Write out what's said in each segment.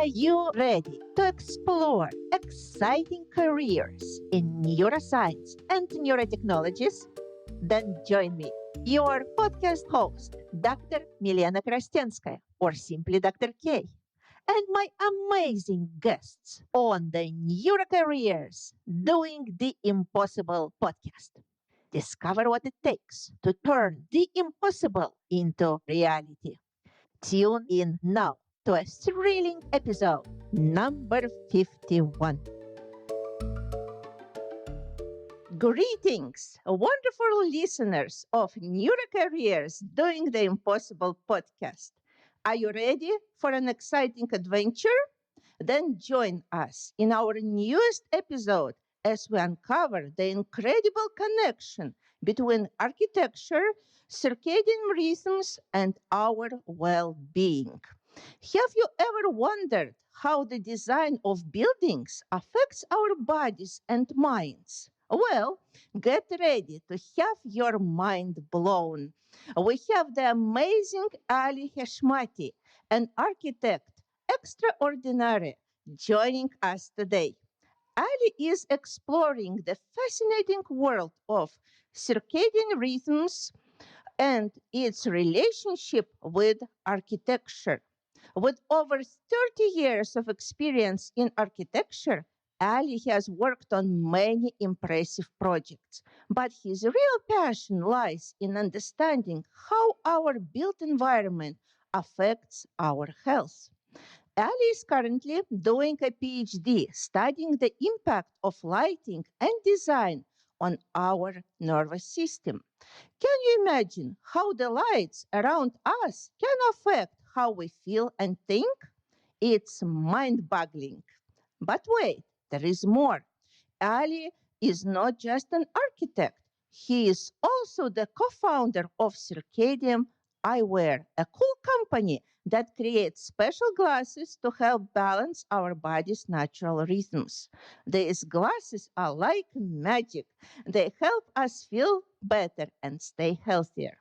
Are you ready to explore exciting careers in neuroscience and neurotechnologies? Then join me, your podcast host, Dr. Milena Krastenskaya, or simply Dr. K, and my amazing guests on the Neurocareers Doing the Impossible podcast. Discover what it takes to turn the impossible into reality. Tune in now to a thrilling episode number 51. Greetings, wonderful listeners of Neurocareers Doing the Impossible podcast. Are you ready for an exciting adventure? Then join us in our newest episode as we uncover the incredible connection between architecture, circadian rhythms, and our well-being. Have you ever wondered how the design of buildings affects our bodies and minds? Well, get ready to have your mind blown. We have the amazing Ali Heshmati, an architect extraordinary, joining us today. Ali is exploring the fascinating world of circadian rhythms and its relationship with architecture. With over 30 years of experience in architecture, Ali has worked on many impressive projects, but his real passion lies in understanding how our built environment affects our health. Ali is currently doing a PhD studying the impact of lighting and design on our nervous system. Can you imagine how the lights around us can affect how we feel and think? It's mind-boggling. But wait, there is more. Ali is not just an architect. He is also the co-founder of Circadian Eyewear, a cool company that creates special glasses to help balance our body's natural rhythms. These glasses are like magic. They help us feel better and stay healthier.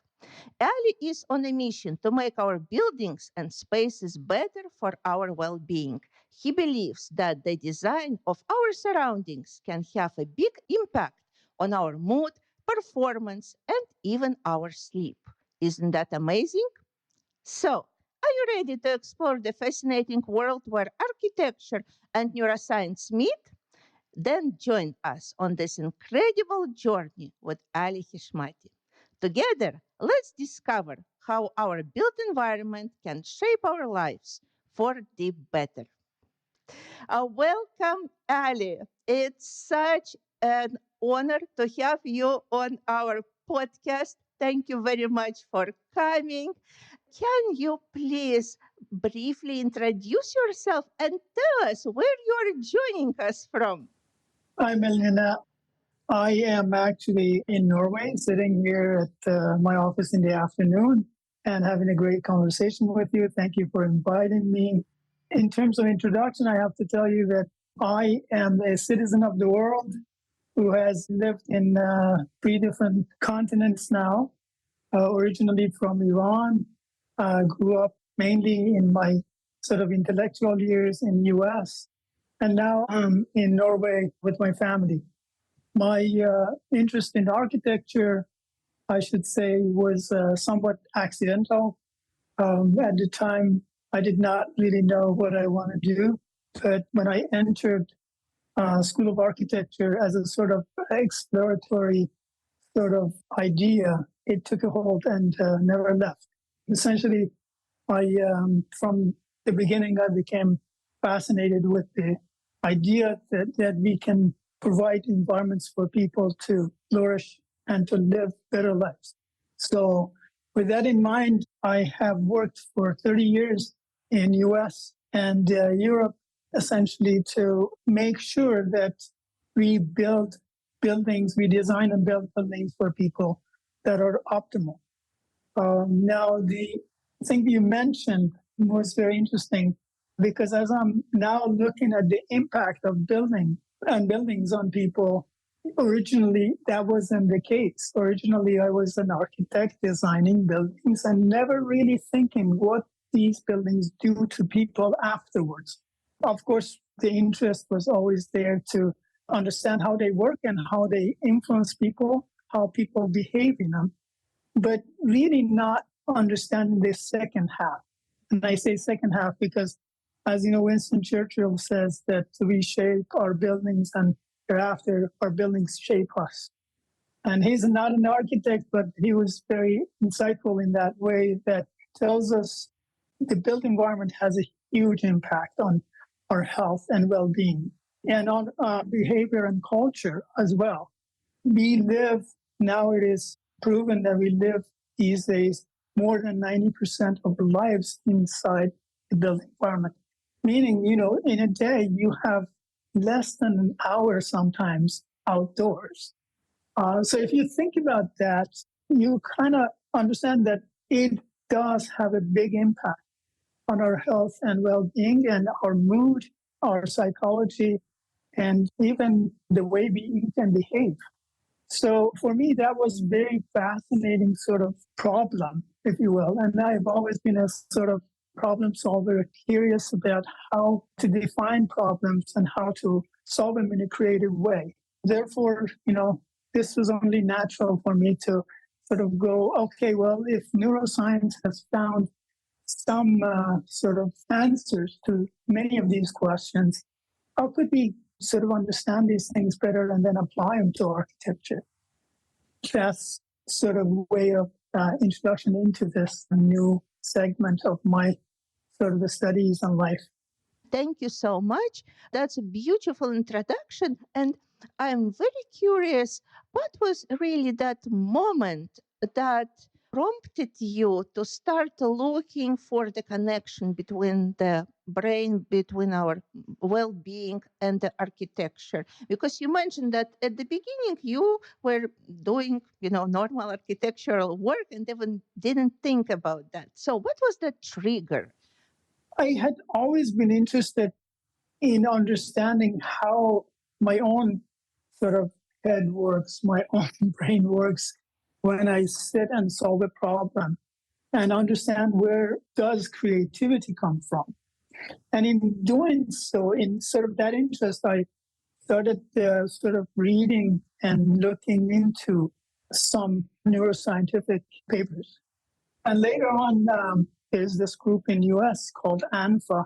Ali is on a mission to make our buildings and spaces better for our well-being. He believes that the design of our surroundings can have a big impact on our mood, performance, and even our sleep. Isn't that amazing? So, are you ready to explore the fascinating world where architecture and neuroscience meet? Then join us on this incredible journey with Ali Heshmati. Together, let's discover how our built environment can shape our lives for the better. Welcome, Ali. It's such an honor to have you on our podcast. Thank you very much for coming. Can you please briefly introduce yourself and tell us where you're joining us from? Hi, Melina. I am actually in Norway, sitting here at my office in the afternoon and having a great conversation with you. Thank you for inviting me. In terms of introduction, I have to tell you that I am a citizen of the world who has lived in 3 different continents now, originally from Iran. Grew up mainly in my sort of intellectual years in US, and now I'm in Norway with my family. My interest in architecture, I should say, was somewhat accidental. At the time, I did not really know what I want to do. But when I entered School of Architecture as a sort of exploratory sort of idea, it took a hold and never left. Essentially, from the beginning, I became fascinated with the idea that we can provide environments for people to flourish and to live better lives. So with that in mind, I have worked for 30 years in US and Europe, essentially to make sure that we build buildings, we design and build buildings for people that are optimal. Now, the thing you mentioned was very interesting because as I'm now looking at the impact of buildings on people, originally that wasn't the case. Originally, I was an architect designing buildings and never really thinking what these buildings do to people afterwards. Of course, the interest was always there to understand how they work and how they influence people, how people behave in them, but really not understanding the second half. And I say second half because, as you know, Winston Churchill says that we shape our buildings and thereafter our buildings shape us. And he's not an architect, but he was very insightful in that way that tells us the built environment has a huge impact on our health and well-being and on behavior and culture as well. We live, now it is proven that we live these days more than 90% of our lives inside the built environment. Meaning, in a day, you have less than an hour sometimes outdoors. So if you think about that, you kind of understand that it does have a big impact on our health and well-being and our mood, our psychology, and even the way we eat and behave. So for me, that was very fascinating sort of problem, if you will. And I've always been a sort of problem solver, curious about how to define problems and how to solve them in a creative way. Therefore, this was only natural for me to sort of go, okay, well, if neuroscience has found some sort of answers to many of these questions, how could we sort of understand these things better and then apply them to architecture? That's sort of way of introduction into this new segment of my sort of the studies on life. Thank you so much. That's a beautiful introduction. And I'm very curious, what was really that moment that prompted you to start looking for the connection between the brain, between our well-being and the architecture? Because you mentioned that at the beginning you were doing, normal architectural work and even didn't think about that. So what was the trigger? I had always been interested in understanding how my own sort of head works, my own brain works when I sit and solve a problem and understand where does creativity come from. And in doing so, in sort of that interest, I started sort of reading and looking into some neuroscientific papers. And later on, there's this group in US called ANFA,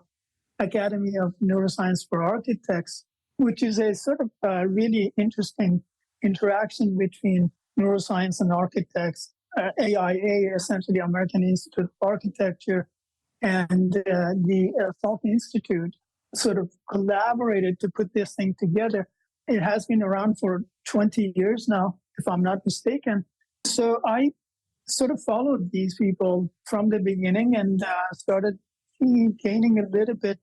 Academy of Neuroscience for Architects, which is a sort of really interesting interaction between neuroscience and architects. AIA, essentially American Institute of Architecture, and the Salk Institute sort of collaborated to put this thing together. It has been around for 20 years now, if I'm not mistaken. So I sort of followed these people from the beginning and started gaining a little bit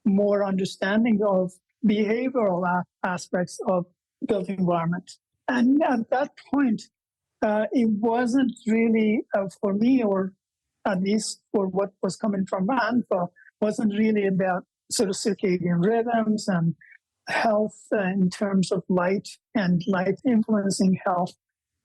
more understanding of behavioral aspects of built environment. And at that point, it wasn't really for me, or at least for what was coming from ANFA, wasn't really about sort of circadian rhythms and health in terms of light and light influencing health,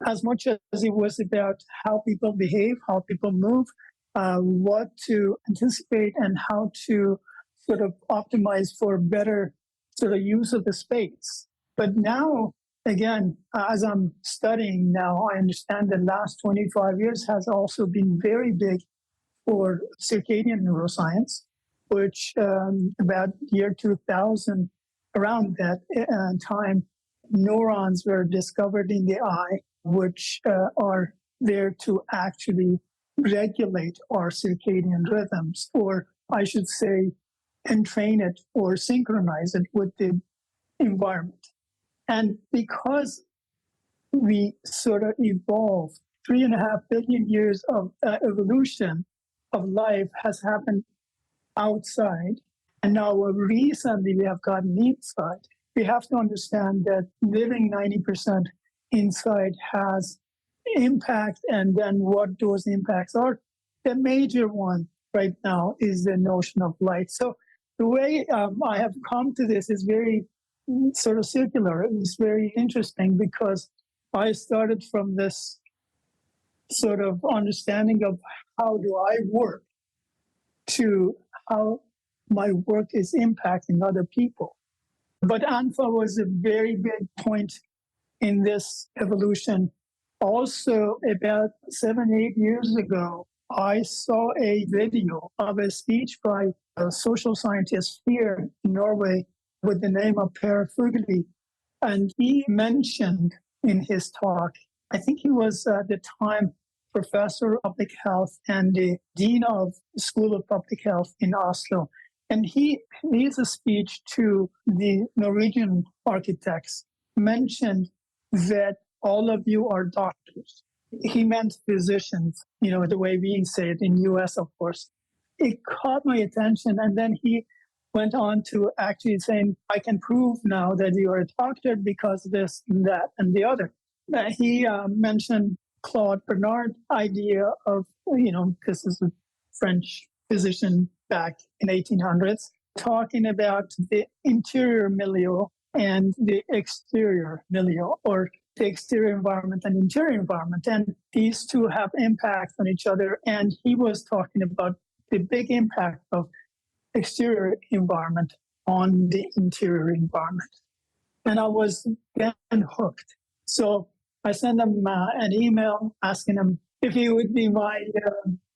as much as it was about how people behave, how people move, what to anticipate, and how to sort of optimize for better sort of use of the space. But now, again, as I'm studying now, I understand the last 25 years has also been very big for circadian neuroscience, which about year 2000, around that time, neurons were discovered in the eye, which are there to actually regulate our circadian rhythms, or I should say, entrain it or synchronize it with the environment. And because we sort of evolved, 3.5 billion years of evolution of life has happened outside. And now recently we have gotten inside. We have to understand that living 90% inside has impact, and then what those impacts are. The major one right now is the notion of light. So the way I have come to this is very sort of circular. It's very interesting because I started from this sort of understanding of how do I work to how my work is impacting other people. But ANFA was a very big point in this evolution. Also, about 7, 8 years ago, I saw a video of a speech by a social scientist here in Norway with the name of Per Fugelli. And he mentioned in his talk, I think he was at the time professor of public health and the dean of the School of Public Health in Oslo. And he, in his speech to the Norwegian architects, mentioned that all of you are doctors. He meant physicians, the way we say it in US, of course. It caught my attention. And then he went on to actually saying, I can prove now that you are a doctor because this and that and the other. He mentioned Claude Bernard's idea of, this is a French physician back in 1800s, talking about the interior milieu and the exterior milieu, or the exterior environment and interior environment. And these two have impact on each other. And he was talking about the big impact of exterior environment on the interior environment. And I was then hooked. So I sent him an email asking him if he would be my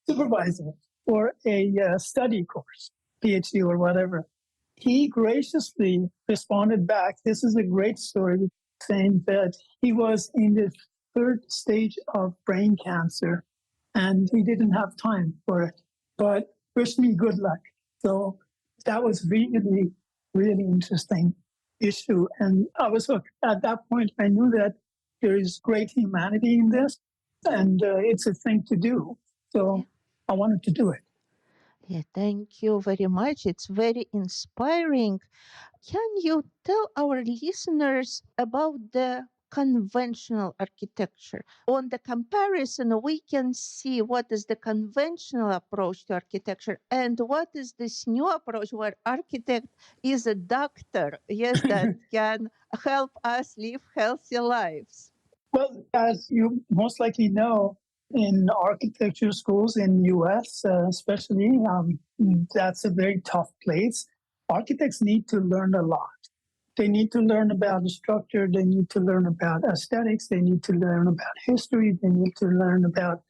supervisor for a study course, PhD or whatever. He graciously responded back. This is a great story, saying that he was in the third stage of brain cancer and he didn't have time for it, but wished me good luck. So that was really, really interesting issue. And I was hooked. At that point, I knew that there is great humanity in this and it's a thing to do. So I wanted to do it. Yeah, thank you very much. It's very inspiring. Can you tell our listeners about the conventional architecture? On the comparison, we can see what is the conventional approach to architecture and what is this new approach where architect is a doctor, yes, that can help us live healthy lives. Well, as you most likely know, in architecture schools in US, especially, that's a very tough place. Architects need to learn a lot. They need to learn about the structure. They need to learn about aesthetics. They need to learn about history. They need to learn about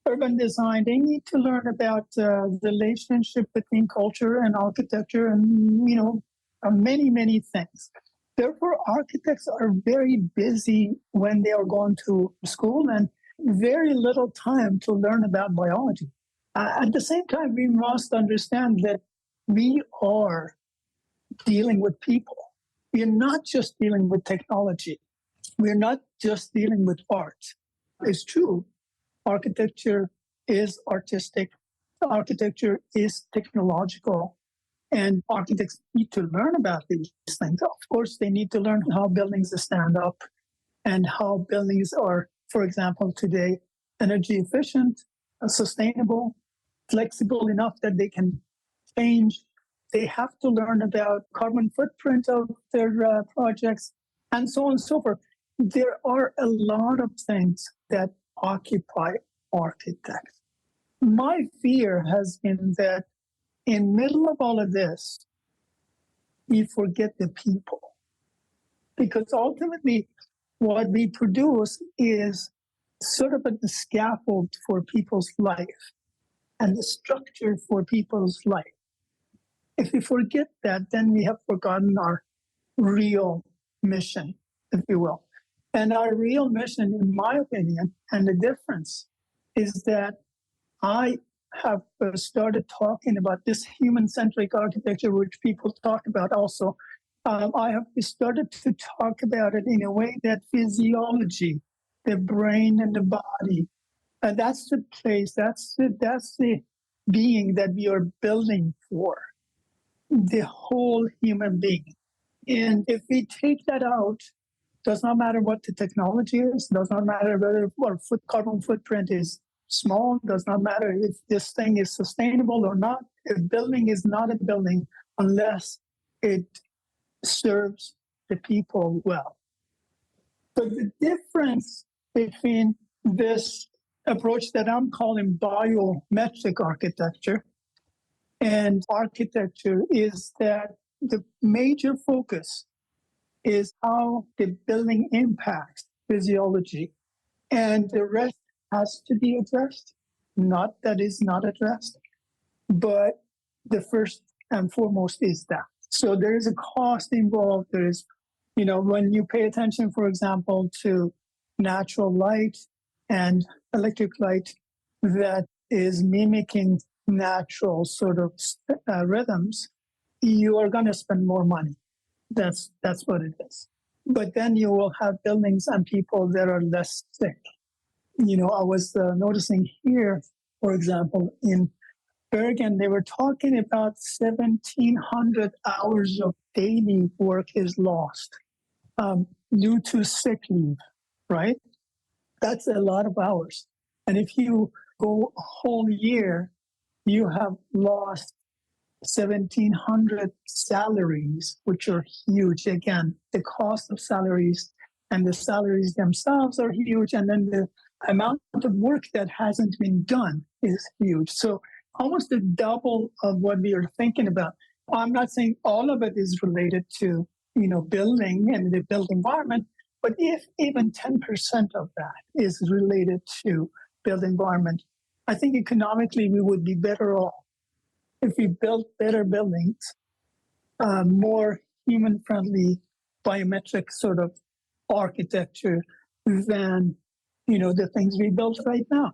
urban design. They need to learn about the relationship between culture and architecture and, many, many things. Therefore, architects are very busy when they are going to school and very little time to learn about biology. At the same time, we must understand that we are dealing with people. We are not just dealing with technology. We're not just dealing with art. It's true. Architecture is artistic. Architecture is technological. And architects need to learn about these things. Of course, they need to learn how buildings stand up and how buildings are, for example, today, energy efficient, sustainable, flexible enough that they can change. They have to learn about carbon footprint of their projects and so on and so forth. There are a lot of things that occupy architects. My fear has been that in middle of all of this, we forget the people. Because ultimately, what we produce is sort of a scaffold for people's life and the structure for people's life. If we forget that, then we have forgotten our real mission, if you will. And our real mission, in my opinion, and the difference is that I have started talking about this human-centric architecture, which people talk about also. I have started to talk about it in a way that physiology, the brain and the body, that's the place, that's the being that we are building for, the whole human being. And if we take that out, does not matter what the technology is, does not matter whether our carbon footprint is small, does not matter if this thing is sustainable or not. A building is not a building unless it serves the people well. But the difference between this approach that I'm calling biometric architecture And architecture is that the major focus is how the building impacts physiology, and the rest has to be addressed. Not that is not addressed, but the first and foremost is that. So there is a cost involved. There is, when you pay attention, for example, to natural light and electric light that is mimicking natural sort of rhythms, you are going to spend more money. That's what it is. But then you will have buildings and people that are less sick. I was noticing here, for example, in Bergen, they were talking about 1,700 hours of daily work is lost due to sick leave, right? That's a lot of hours. And if you go a whole year, you have lost 1,700 salaries, which are huge. Again, the cost of salaries and the salaries themselves are huge. And then the amount of work that hasn't been done is huge. So almost the double of what we are thinking about. I'm not saying all of it is related to, building and the built environment, but if even 10% of that is related to built environment, I think economically we would be better off if we built better buildings, more human-friendly biometric sort of architecture than, the things we build right now.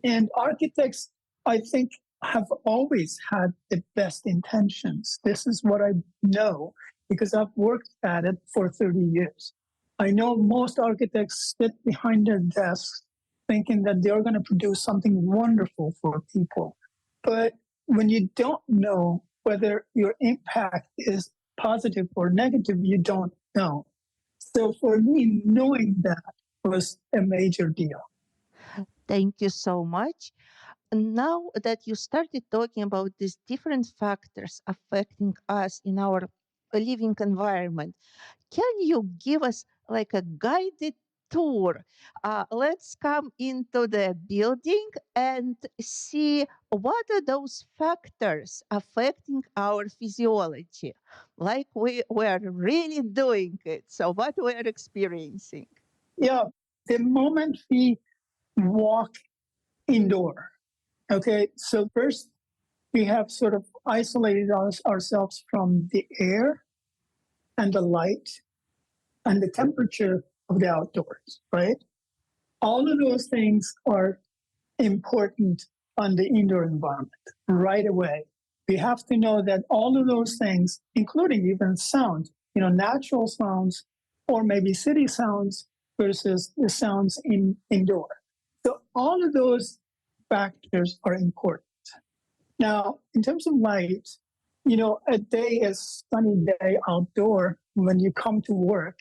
And architects, I think, have always had the best intentions. This is what I know because I've worked at it for 30 years. I know most architects sit behind their desks thinking that they're going to produce something wonderful for people. But when you don't know whether your impact is positive or negative, you don't know. So for me, knowing that was a major deal. Thank you so much. Now that you started talking about these different factors affecting us in our living environment, can you give us like a guided tour? Let's come into the building and see what are those factors affecting our physiology, like we are really doing it. So what we are experiencing. Yeah, the moment we walk indoor, okay, so first we have sort of isolated ourselves from the air and the light and the temperature of the outdoors, right? All of those things are important on the indoor environment right away. We have to know that all of those things, including even sound, natural sounds or maybe city sounds versus the sounds indoor. So all of those factors are important. Now, in terms of light, a sunny day outdoor, when you come to work,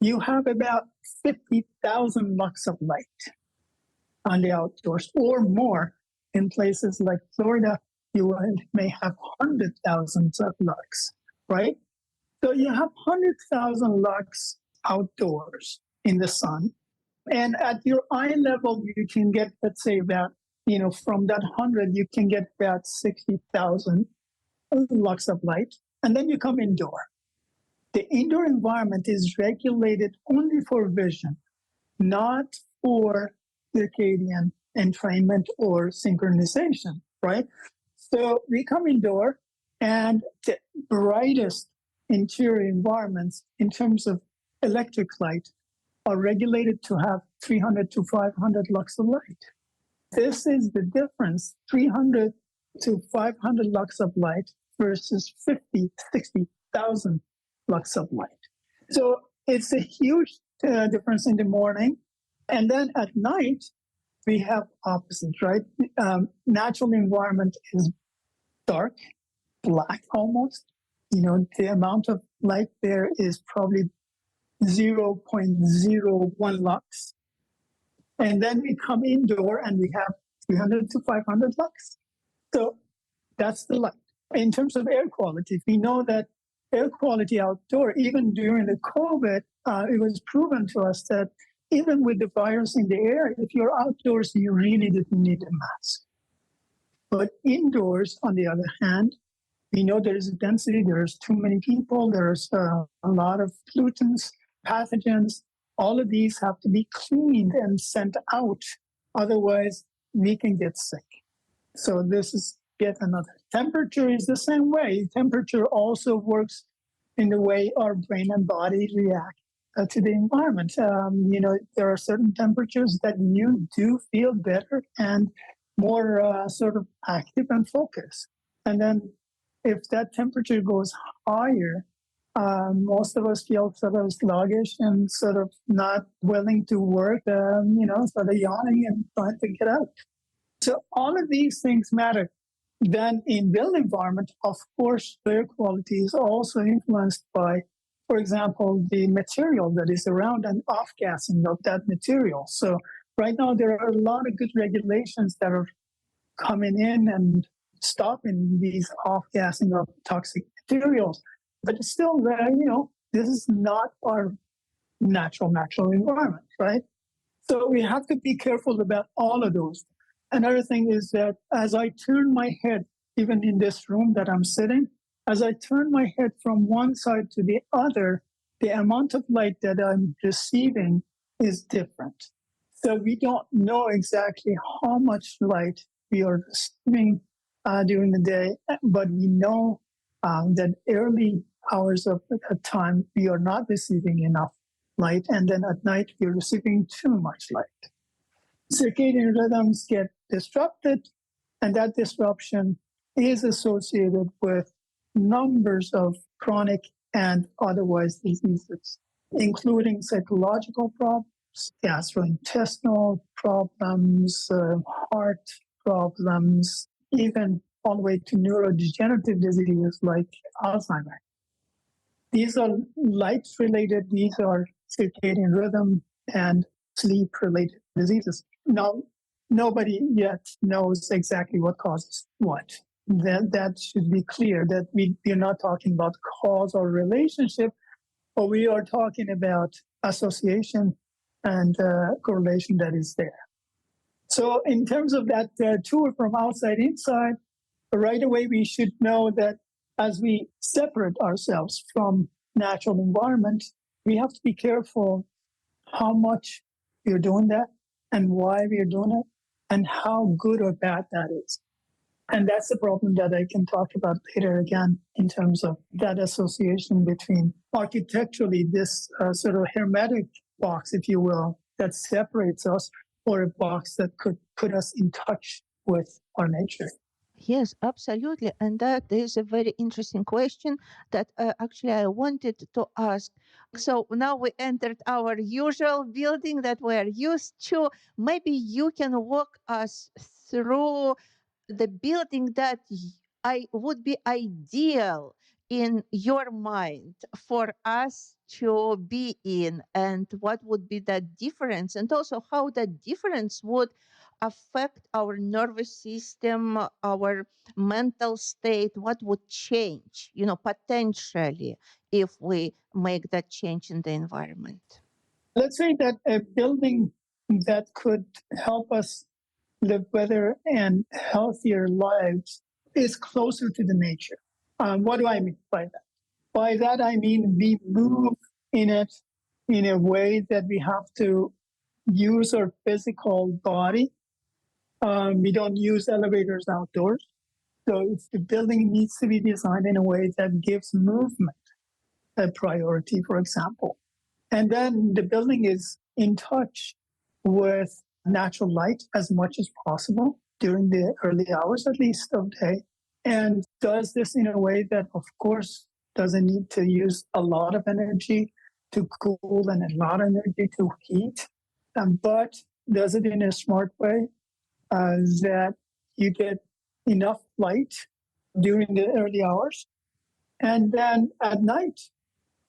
you have about 50,000 lux of light on the outdoors or more. In places like Florida, you may have 100,000 of lux, right? So you have 100,000 lux outdoors in the sun. And at your eye level, you can get, let's say, about, from that 100, you can get about 60,000 lux of light. And then you come indoor. The indoor environment is regulated only for vision, not for circadian entrainment or synchronization, right? So we come indoor, and the brightest interior environments in terms of electric light are regulated to have 300 to 500 lux of light. This is the difference, 300 to 500 lux of light versus 50, 60,000 lux of light. So it's a huge difference in the morning. And then at night, we have opposite, right? Natural environment is dark, black almost. The amount of light there is probably 0.01 lux. And then we come indoor and we have 300 to 500 lux. So that's the light. In terms of air quality, we know that air quality outdoor, even during the COVID, it was proven to us that even with the virus in the air, if you're outdoors, you really didn't need a mask. But indoors, on the other hand, we know there is a density, there's too many people, there's a lot of pollutants, pathogens. All of these have to be cleaned and sent out. Otherwise, we can get sick. So this is yet another. Temperature is the same way. Temperature also works in the way our brain and body react to the environment. There are certain temperatures that you do feel better and more sort of active and focused. And then if that temperature goes higher, most of us feel sort of sluggish and sort of not willing to work, sort of yawning and trying to get out. So all of these things matter. Then in built environment, of course, air quality is also influenced by, for example, the material that is around and off-gassing of that material. So right now there are a lot of good regulations that are coming in and stopping these off-gassing of toxic materials. But still, this is not our natural environment, right? So we have to be careful about all of those. Another thing is that as I turn my head, even in this room that I'm sitting, as I turn my head from one side to the other, the amount of light that I'm receiving is different. So we don't know exactly how much light we are receiving during the day, but we know that early hours of the time we are not receiving enough light, and then at night we're receiving too much light. Circadian rhythms get disrupted, and that disruption is associated with numbers of chronic and otherwise diseases, including psychological problems, gastrointestinal problems, heart problems, even all the way to neurodegenerative diseases like Alzheimer's. These are light related, these are circadian rhythm and sleep related diseases. Now, nobody yet knows exactly what causes what. That should be clear that we're not talking about causal relationship, but we are talking about association and correlation that is there. So in terms of that tour from outside inside, right away we should know that as we separate ourselves from natural environment, we have to be careful how much we're doing that and why we're doing it and how good or bad that is. And that's the problem that I can talk about later again in terms of that association between architecturally this sort of hermetic box, if you will, that separates us, or a box that could put us in touch with our nature. Yes, absolutely. And that is a very interesting question that actually I wanted to ask. So now we entered our usual building that we're used to. Maybe you can walk us through the building that I would be ideal in your mind for us to be in, and what would be that difference, and also how that difference would affect our nervous system, our mental state, what would change, potentially, if we make that change in the environment. Let's say that a building that could help us live better and healthier lives is closer to the nature. What do I mean by that? By that, I mean we move in it in a way that we have to use our physical body. We don't use elevators outdoors. So the building needs to be designed in a way that gives movement a priority, for example. And then the building is in touch with natural light as much as possible during the early hours, at least, of day, and does this in a way that, of course, doesn't need to use a lot of energy to cool and a lot of energy to heat, but does it in a smart way that you get enough light during the early hours. And then at night,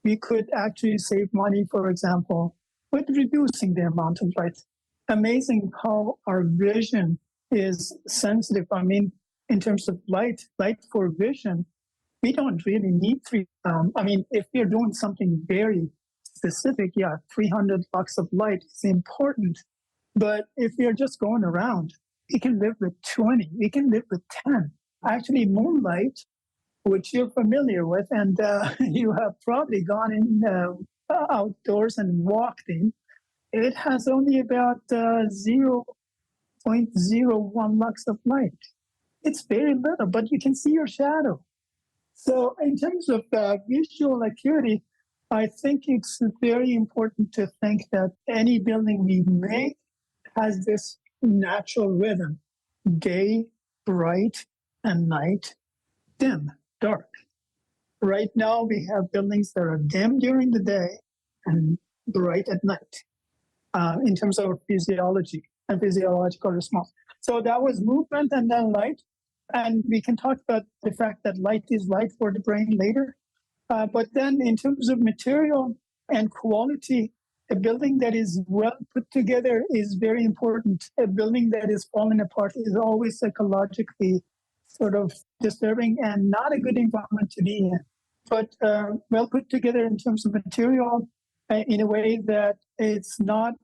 we could actually save money, for example, with reducing the amount of light. Amazing how our vision is sensitive. I mean, in terms of light for vision, we don't really need if you're doing something very specific, 300 lux of light is important. But if you're just going around, we can live with 20, we can live with 10. Actually, moonlight, which you're familiar with, and you have probably gone in outdoors and walked in, it has only about 0.01 lux of light. It's very little, but you can see your shadow. So in terms of visual acuity, I think it's very important to think that any building we make has this natural rhythm: day, bright, and night, dim, dark. Right now, we have buildings that are dim during the day and bright at night in terms of physiology and physiological response. So that was movement and then light. And we can talk about the fact that light is light for the brain later. But then in terms of material and quality, a building that is well put together is very important. A building that is falling apart is always psychologically sort of disturbing and not a good environment to be in. But well put together in terms of material, in a way that it's not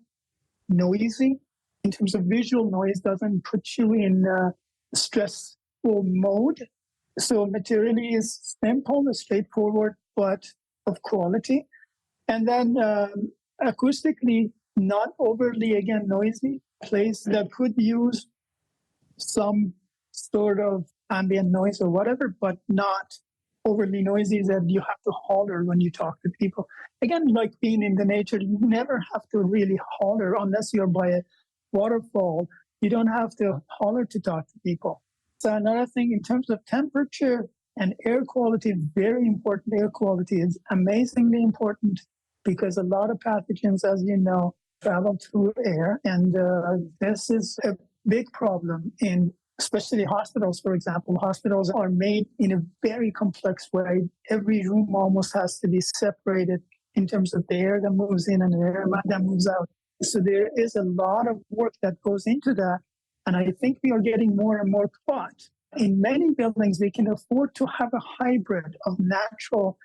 noisy. In terms of visual noise, doesn't put you in stressful mode. So materially is simple, straightforward, but of quality. And then acoustically, not overly, again, noisy. Place that could use some sort of ambient noise or whatever, but not overly noisy that you have to holler when you talk to people. Again, like being in the nature, you never have to really holler unless you're by a waterfall. You don't have to holler to talk to people. So another thing in terms of temperature and air quality, very important. Air quality is amazingly important because a lot of pathogens, as you know, travel through air. And this is a big problem in especially hospitals, for example. Hospitals are made in a very complex way. Every room almost has to be separated in terms of the air that moves in and the air that moves out. So there is a lot of work that goes into that. And I think we are getting more and more caught. In many buildings, we can afford to have a hybrid of natural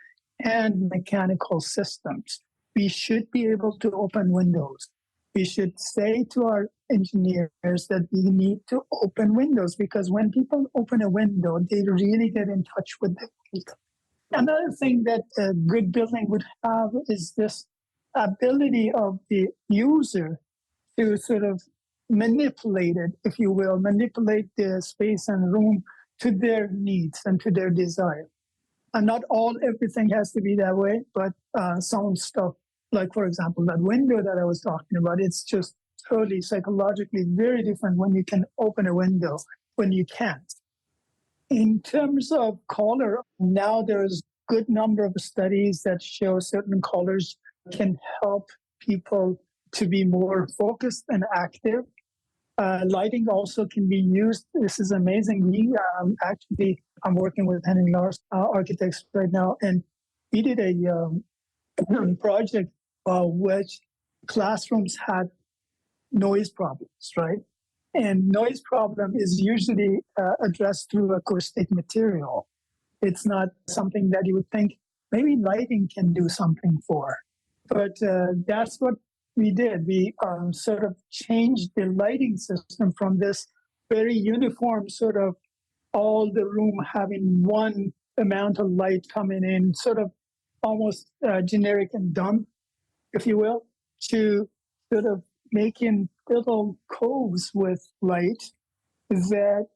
and mechanical systems. We should be able to open windows. We should say to our engineers that we need to open windows, because when people open a window, they really get in touch with the people. Another thing that a good building would have is this ability of the user to sort of manipulate it, if you will, manipulate the space and room to their needs and to their desire. And not everything has to be that way, but some stuff, like, for example, that window that I was talking about, it's just totally psychologically very different when you can open a window, when you can't. In terms of color, now there's a good number of studies that show certain colors can help people to be more focused and active. Lighting also can be used. This is amazing. I'm working with Henry Lars Architects right now, and we did a project which classrooms had noise problems, right? And noise problem is usually addressed through acoustic material. It's not something that you would think maybe lighting can do something for. But that's what we did. We sort of changed the lighting system from this very uniform sort of all the room having one amount of light coming in, sort of almost generic and dumb, if you will, to sort of making little coves with light that,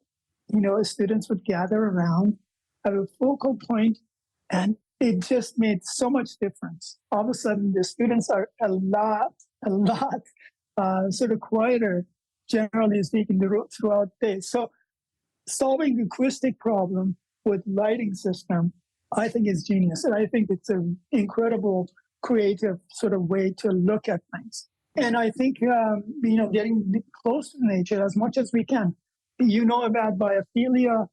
students would gather around, have a focal point, and it just made so much difference. All of a sudden, the students are a lot sort of quieter, generally speaking, throughout the day. So solving acoustic problem with lighting system, I think is genius. And I think it's an incredible creative sort of way to look at things. And I think, getting close to nature as much as we can. You know about biophilia,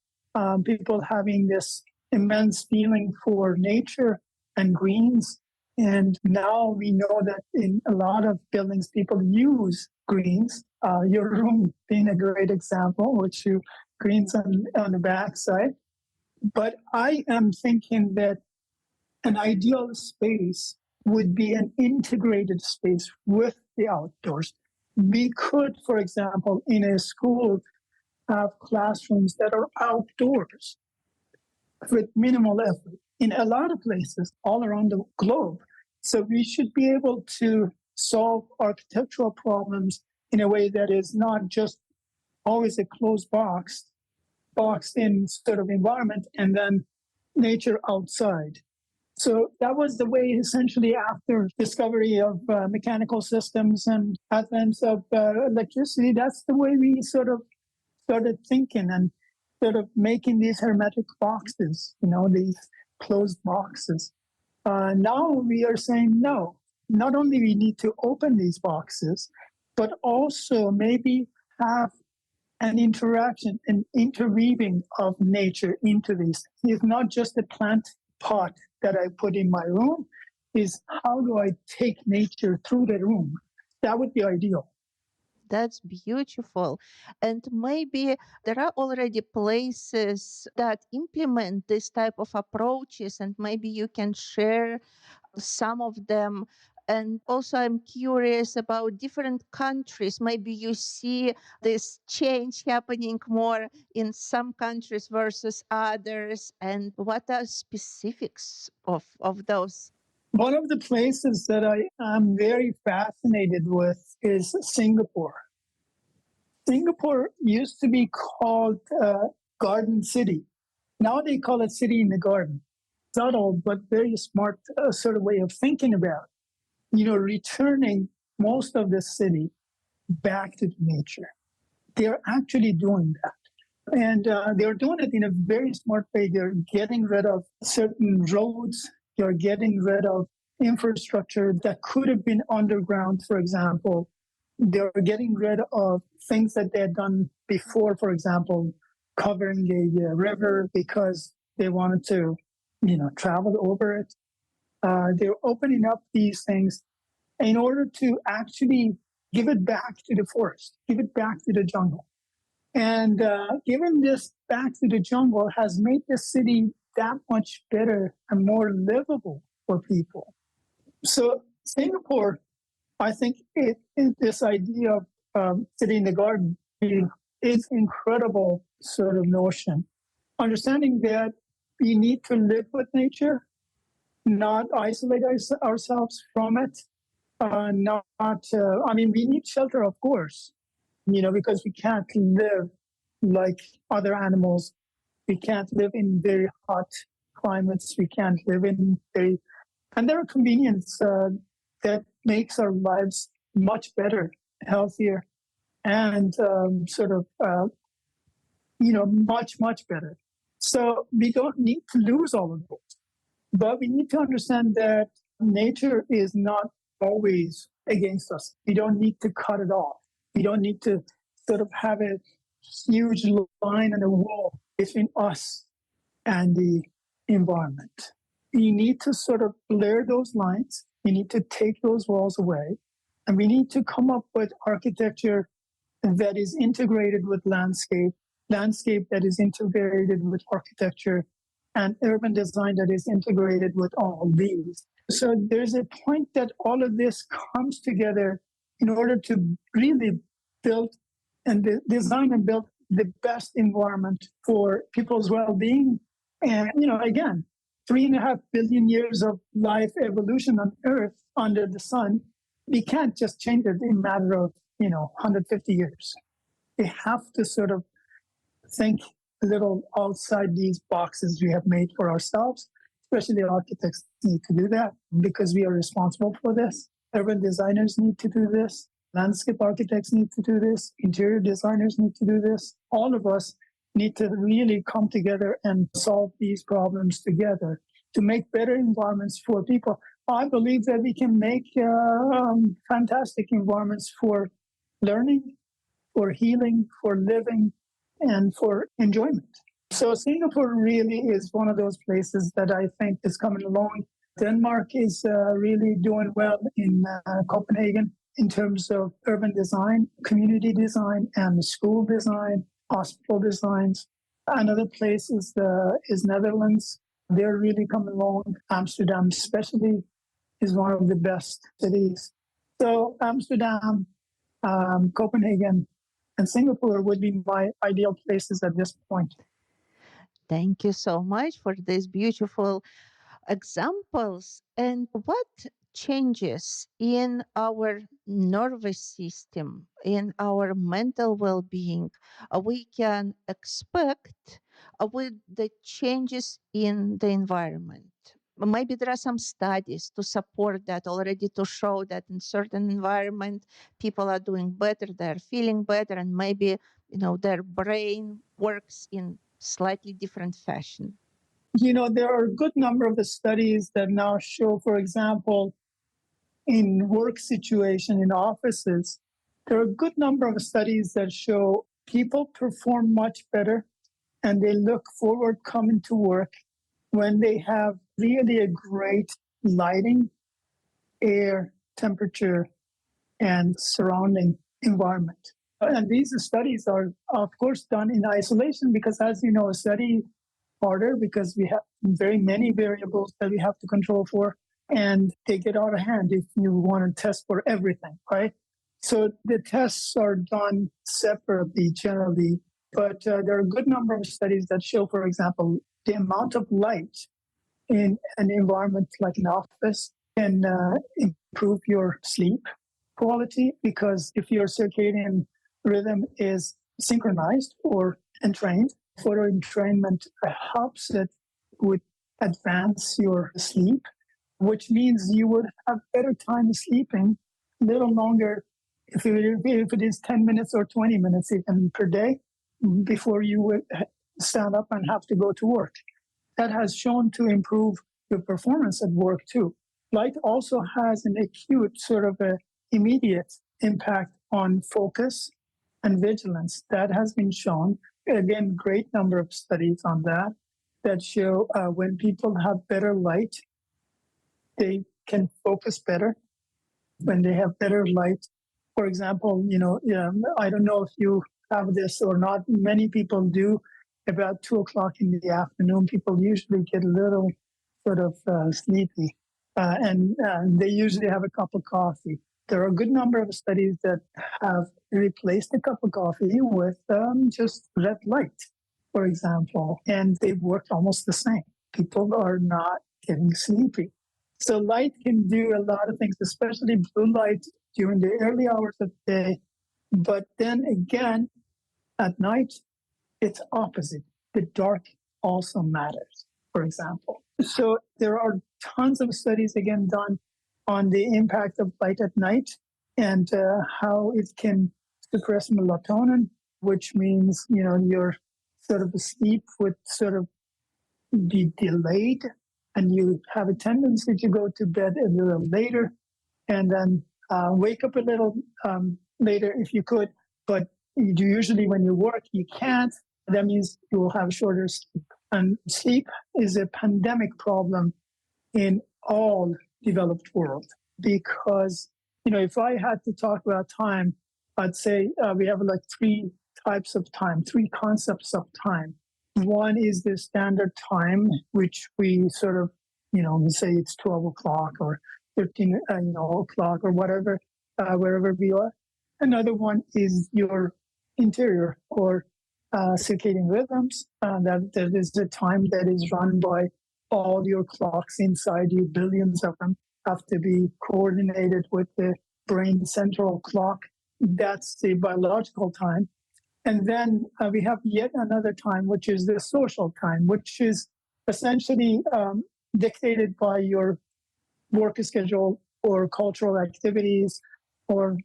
people having this immense feeling for nature and greens. And now we know that in a lot of buildings, people use greens. Your room being a great example, which you greens on the back side. But I am thinking that an ideal space would be an integrated space with the outdoors. We could, for example, in a school, have classrooms that are outdoors with minimal effort in a lot of places all around the globe. So we should be able to solve architectural problems in a way that is not just always a closed boxed in sort of environment, and then nature outside. So that was the way, essentially, after discovery of mechanical systems and advent of electricity, that's the way we sort of started thinking and sort of making these hermetic boxes, these closed boxes. Now we are saying no, not only we need to open these boxes, but also maybe have an interaction, an interweaving of nature into these. It's not just a plant pot that I put in my room, is how do I take nature through the room? That would be ideal. That's beautiful. And maybe there are already places that implement this type of approaches, and maybe you can share some of them. And also, I'm curious about different countries. Maybe you see this change happening more in some countries versus others. And what are specifics of those? One of the places that I am very fascinated with is Singapore. Singapore used to be called Garden City. Now they call it City in the Garden. Subtle but very smart sort of way of thinking about, returning most of the city back to nature. They're actually doing that. And they're doing it in a very smart way. They're getting rid of certain roads. They're getting rid of infrastructure that could have been underground, for example. They're getting rid of things that they had done before, for example, covering a river because they wanted to, travel over it. They're opening up these things in order to actually give it back to the forest, give it back to the jungle. And giving this back to the jungle has made the city that much better and more livable for people. So Singapore, I think this idea of city in the garden is incredible sort of notion. Understanding that we need to live with nature, not isolate ourselves from it. We need shelter, of course, because we can't live like other animals. We can't live in very hot climates. We can't live in and there are convenience that makes our lives much better, healthier, and much, much better. So we don't need to lose all of those. But we need to understand that nature is not always against us. We don't need to cut it off. We don't need to sort of have a huge line and a wall between us and the environment. We need to sort of blur those lines. We need to take those walls away. And we need to come up with architecture that is integrated with landscape that is integrated with architecture, and urban design that is integrated with all these. So there's a point that all of this comes together in order to really build and design and build the best environment for people's well-being. And, again, 3.5 billion years of life evolution on Earth under the sun, we can't just change it in a matter of, 150 years. We have to sort of think a little outside these boxes we have made for ourselves. Especially architects need to do that because we are responsible for this. Urban designers need to do this. Landscape architects need to do this. Interior designers need to do this. All of us need to really come together and solve these problems together to make better environments for people. I believe that we can make fantastic environments for learning, for healing, for living, and for enjoyment. So Singapore really is one of those places that I think is coming along. Denmark is really doing well in Copenhagen in terms of urban design, community design, and school design, hospital designs. Another place is Netherlands. They're really coming along. Amsterdam especially is one of the best cities. So Amsterdam, Copenhagen, and Singapore would be my ideal places at this point. Thank you so much for these beautiful examples. And what changes in our nervous system, in our mental well being, we can expect with the changes in the environment? Maybe there are some studies to support that already, to show that in certain environment people are doing better, they're feeling better, and maybe their brain works in slightly different fashion. There are a good number of the studies that now show, for example, in work situation in offices, there are a good number of studies that show people perform much better and they look forward coming to work when they have really a great lighting, air, temperature, and surrounding environment. And these studies are, of course, done in isolation because, as you know, a study harder because we have very many variables that we have to control for, and they get out of hand if you want to test for everything, right? So the tests are done separately generally, but there are a good number of studies that show, for example, the amount of light in an environment like an office can improve your sleep quality, because if your circadian rhythm is synchronized or entrained, photo entrainment helps it would advance your sleep, which means you would have better time sleeping a little longer if it is 10 minutes or 20 minutes even per day before you would stand up and have to go to work. That has shown to improve your performance at work too. Light also has an acute sort of a immediate impact on focus and vigilance. That has been shown. Again, great number of studies on that show when people have better light, they can focus better. When they have better light, for example, I don't know if you have this or not. Many people do. About 2:00 in the afternoon, people usually get a little sort of sleepy, and they usually have a cup of coffee. There are a good number of studies that have replaced a cup of coffee with just red light, for example, and they've worked almost the same. People are not getting sleepy. So light can do a lot of things, especially blue light during the early hours of the day. But then again, at night, it's opposite. The dark also matters, for example. So there are tons of studies, again, done on the impact of light at night and how it can suppress melatonin, which means, your sort of sleep would sort of be delayed and you have a tendency to go to bed a little later and then wake up a little later if you could. But you do usually when you work, you can't. That means you will have shorter sleep. And sleep is a pandemic problem in all developed world because, if I had to talk about time, I'd say we have like three types of time, three concepts of time. One is the standard time, which we sort of, we say it's 12 o'clock or 13 o'clock or whatever, wherever we are. Another one is your interior or circadian rhythms. That is the time that is run by all your clocks inside you. Billions of them have to be coordinated with the brain central clock. That's the biological time. And then we have yet another time, which is the social time, which is essentially dictated by your work schedule or cultural activities or,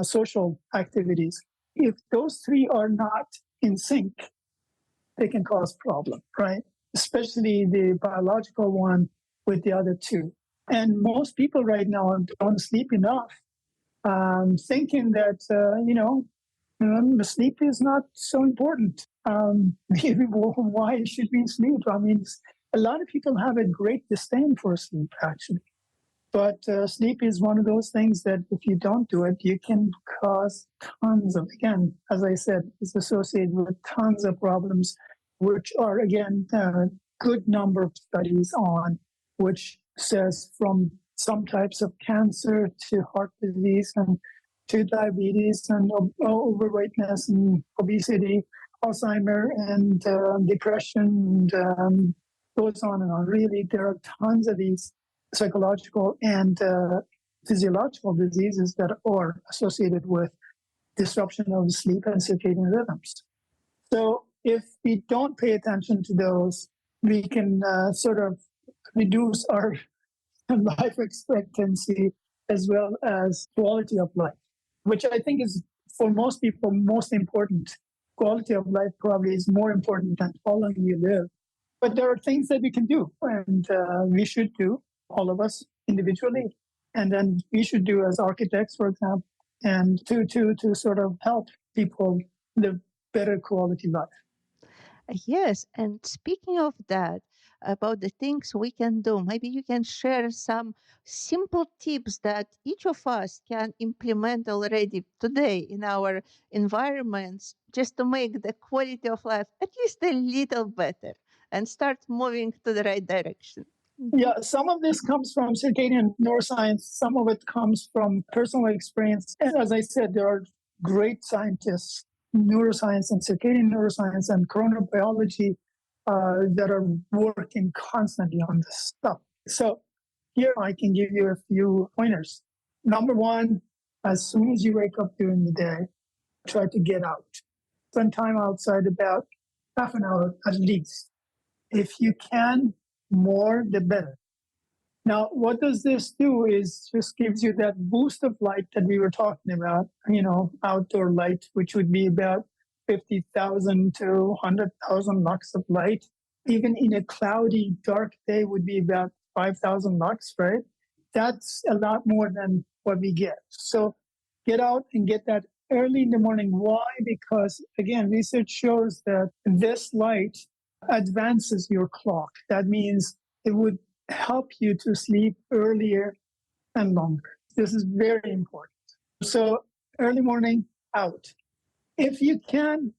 social activities. If those three are not in sync, they can cause problem, right? Especially the biological one with the other two. And most people right now don't sleep enough, thinking that, sleep is not so important. Why should we sleep? I mean, a lot of people have a great disdain for sleep, actually. But sleep is one of those things that if you don't do it, you can cause tons of, again, as I said, it's associated with tons of problems, which are, again, a good number of studies on, which says from some types of cancer to heart disease and to diabetes and overweightness and obesity, Alzheimer and depression, and goes on and on. Really, there are tons of these psychological and physiological diseases that are associated with disruption of sleep and circadian rhythms. So if we don't pay attention to those, we can sort of reduce our life expectancy as well as quality of life, which I think is for most people most important. Quality of life probably is more important than how long you live. But there are things that we can do, and we should do, all of us individually, and then we should do as architects, for example, and to sort of help people live better quality life. Yes, and speaking of that, about the things we can do, maybe you can share some simple tips that each of us can implement already today in our environments just to make the quality of life at least a little better and start moving to the right direction. Yeah, some of this comes from circadian neuroscience, some of it comes from personal experience. And as I said, there are great scientists, neuroscience and circadian neuroscience and chronobiology that are working constantly on this stuff. So here I can give you a few pointers. Number one, as soon as you wake up during the day, try to get out. Spend time outside about half an hour at least. If you can, more the better. Now, what does this do is just gives you that boost of light that we were talking about, outdoor light, which would be about 50,000 to 100,000 lux of light. Even in a cloudy, dark day would be about 5,000 lux, right? That's a lot more than what we get. So get out and get that early in the morning. Why? Because, again, research shows that this light advances your clock. That means it would help you to sleep earlier and longer. This is very important. So early morning, out. If you can,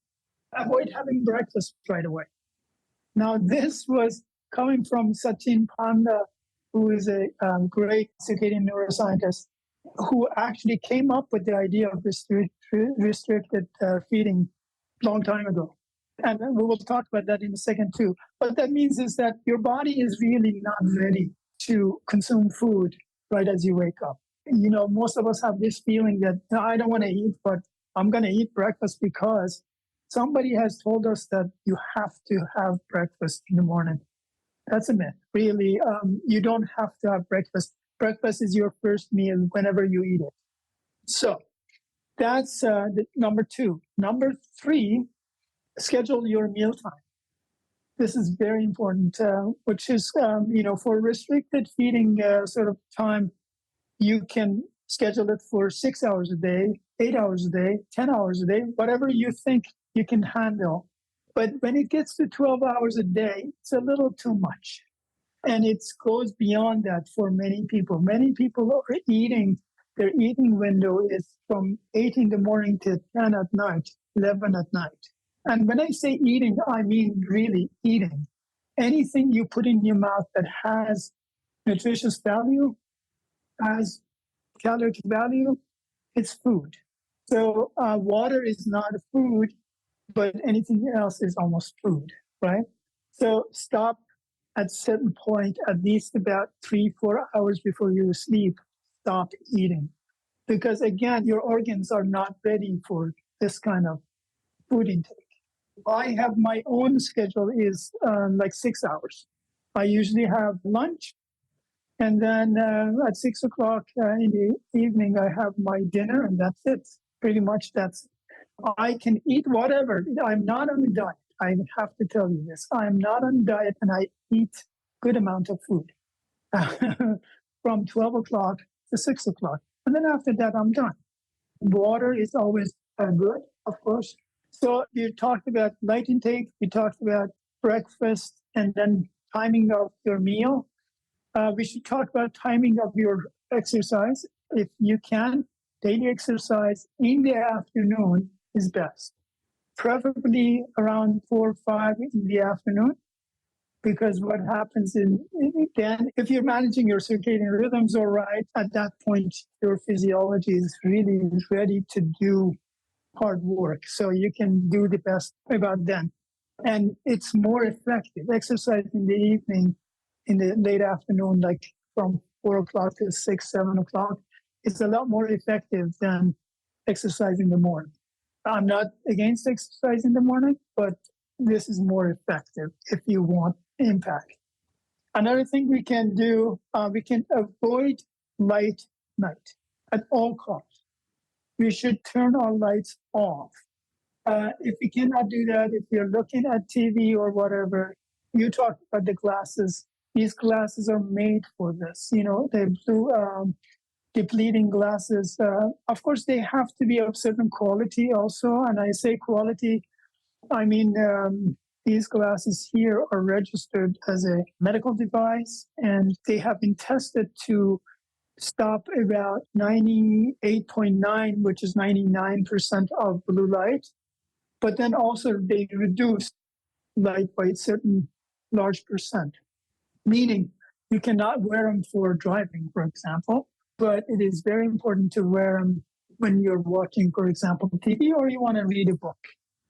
avoid having breakfast right away. Now, this was coming from Sachin Panda, who is a great circadian neuroscientist, who actually came up with the idea of restricted feeding a long time ago. And we will talk about that in a second too. What that means is that your body is really not ready to consume food right as you wake up. Most of us have this feeling that "No, I don't want to eat, but I'm going to eat breakfast because somebody has told us that you have to have breakfast in the morning." That's a myth. Really, you don't have to have breakfast. Breakfast is your first meal whenever you eat it. So that's number two. Number three, schedule your meal time. This is very important, which is, for restricted feeding sort of time, you can schedule it for 6 hours a day, 8 hours a day, 10 hours a day, whatever you think you can handle. But when it gets to 12 hours a day, it's a little too much. And it goes beyond that for many people. Many people are their eating window is from 8 in the morning to 10 at night, 11 at night. And when I say eating, I mean really eating. Anything you put in your mouth that has nutritious value, has caloric value, it's food. So water is not a food, but anything else is almost food, right? So stop at a certain point, at least about 3-4 hours before you sleep, stop eating. Because again, your organs are not ready for this kind of food intake. I have my own schedule is like 6 hours. I usually have lunch, and then at 6 o'clock in the evening, I have my dinner, and that's it. Pretty much that's it. I can eat whatever. I'm not on a diet. I have to tell you this. I'm not on a diet, and I eat good amount of food from 12 o'clock to 6 o'clock. And then after that, I'm done. Water is always good, of course. So you talked about light intake, we talked about breakfast, and then timing of your meal. We should talk about timing of your exercise. If you can, daily exercise in the afternoon is best, preferably around 4 or 5 in the afternoon. Because what happens then, if you're managing your circadian rhythms all right, at that point, your physiology is really ready to do hard work. So you can do the best about then. And it's more effective. Exercise in the evening, in the late afternoon, like from 4 o'clock to 6, 7 o'clock, is a lot more effective than exercise in the morning. I'm not against exercise in the morning, but this is more effective if you want impact. Another thing we can do, we can avoid light night at all costs. We should turn our lights off. If we cannot do that, if you're looking at TV or whatever, you talked about the glasses. These glasses are made for this. They blue depleting glasses. Of course, they have to be of certain quality also. And I say quality, I mean, these glasses here are registered as a medical device, and they have been tested to stop about 98.9, which is 99% of blue light. But then also they reduce light by a certain large percent, meaning you cannot wear them for driving, for example, but it is very important to wear them when you're watching, for example, TV or you want to read a book.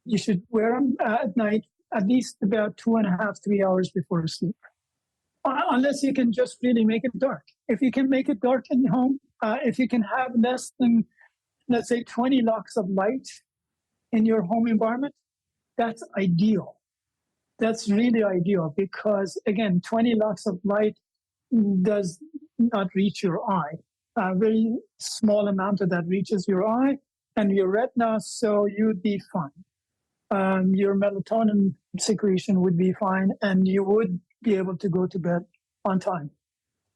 You should wear them at night, at least about 2.5, 3 hours before sleep. Unless you can just really make it dark. If you can make it dark in home, if you can have less than, let's say, 20 lux of light in your home environment, that's ideal. That's really ideal because, again, 20 lux of light does not reach your eye. A very small amount of that reaches your eye and your retina, so you'd be fine. Your melatonin secretion would be fine, and you would be able to go to bed on time.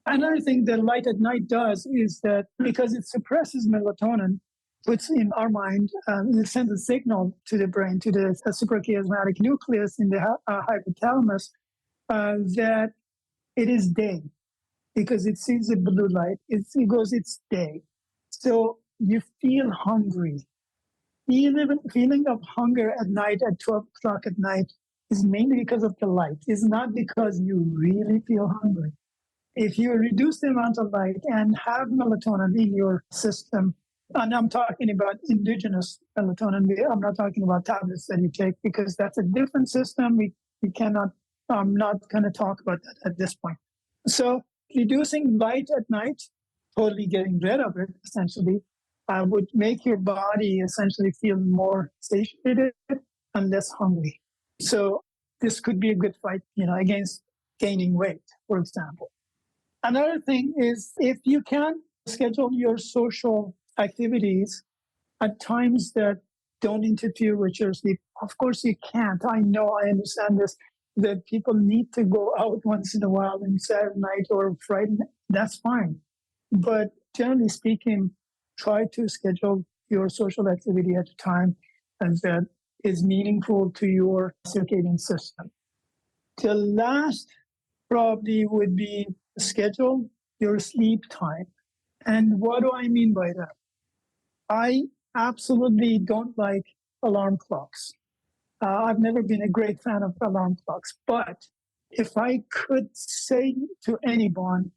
Another thing that light at night does is that because it suppresses melatonin, puts in our mind, it sends a signal to the brain, to the suprachiasmatic nucleus in the hypothalamus, that it is day because it sees the blue light. It goes, it's day. So you feel hungry. Feeling of hunger at night at 12 o'clock at night is mainly because of the light. It's not because you really feel hungry. If you reduce the amount of light and have melatonin in your system, and I'm talking about indigenous melatonin, I'm not talking about tablets that you take because that's a different system. We cannot, I'm not going to talk about that at this point. So reducing light at night, totally getting rid of it, essentially, would make your body essentially feel more satiated and less hungry. So this could be a good fight, against gaining weight, for example. Another thing is if you can schedule your social activities at times that don't interfere with your sleep. Of course you can't. I know, I understand this, that people need to go out once in a while on Saturday night or Friday. That's fine. But generally speaking, try to schedule your social activity at a time that is meaningful to your circadian system. The last probably would be schedule your sleep time. And what do I mean by that? I absolutely don't like alarm clocks. I've never been a great fan of alarm clocks, but if I could say to anyone,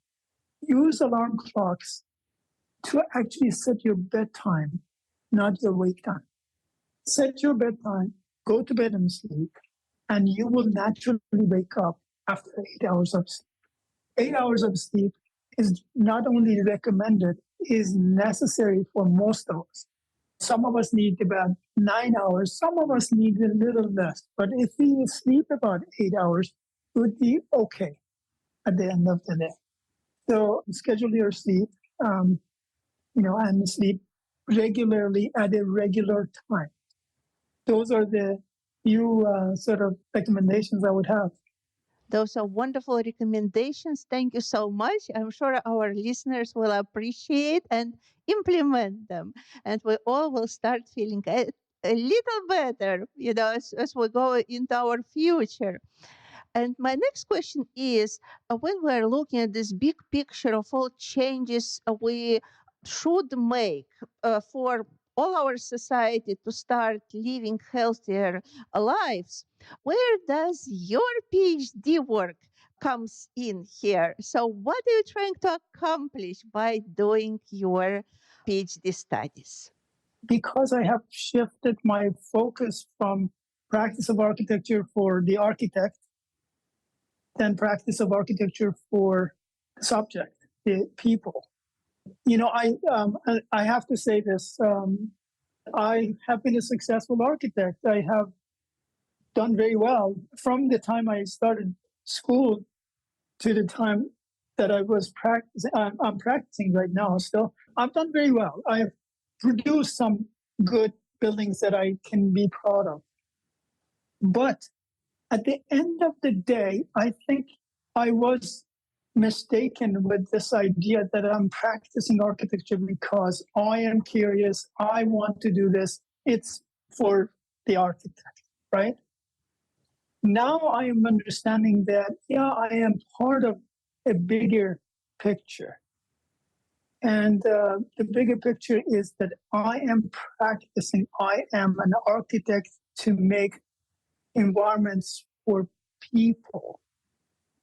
use alarm clocks to actually set your bedtime, not your wake time. Set your bedtime, go to bed and sleep, and you will naturally wake up after 8 hours of sleep. 8 hours of sleep is not only recommended, is necessary for most of us. Some of us need about 9 hours, some of us need a little less. But if we sleep about 8 hours, it would be okay at the end of the day. So schedule your sleep, and sleep regularly at a regular time. Those are the few sort of recommendations I would have. Those are wonderful recommendations. Thank you so much. I'm sure our listeners will appreciate and implement them. And we all will start feeling a little better, as we go into our future. And my next question is when we're looking at this big picture of all changes we should make for all our society to start living healthier lives, Where does your PhD work comes in here? So what are you trying to accomplish by doing your PhD studies? Because I have shifted my focus from practice of architecture for the architect than practice of architecture for the subject, the people. I have to say this. I have been a successful architect. I have done very well from the time I started school to the time that I was practicing. I'm practicing right now still. I've done very well. I've produced some good buildings that I can be proud of. But at the end of the day, I think I was mistaken with this idea that I'm practicing architecture because I am curious. I want to do this. It's for the architect, right? Now I am understanding that, yeah, I am part of a bigger picture. And the bigger picture is that I am practicing, I am an architect to make environments for people.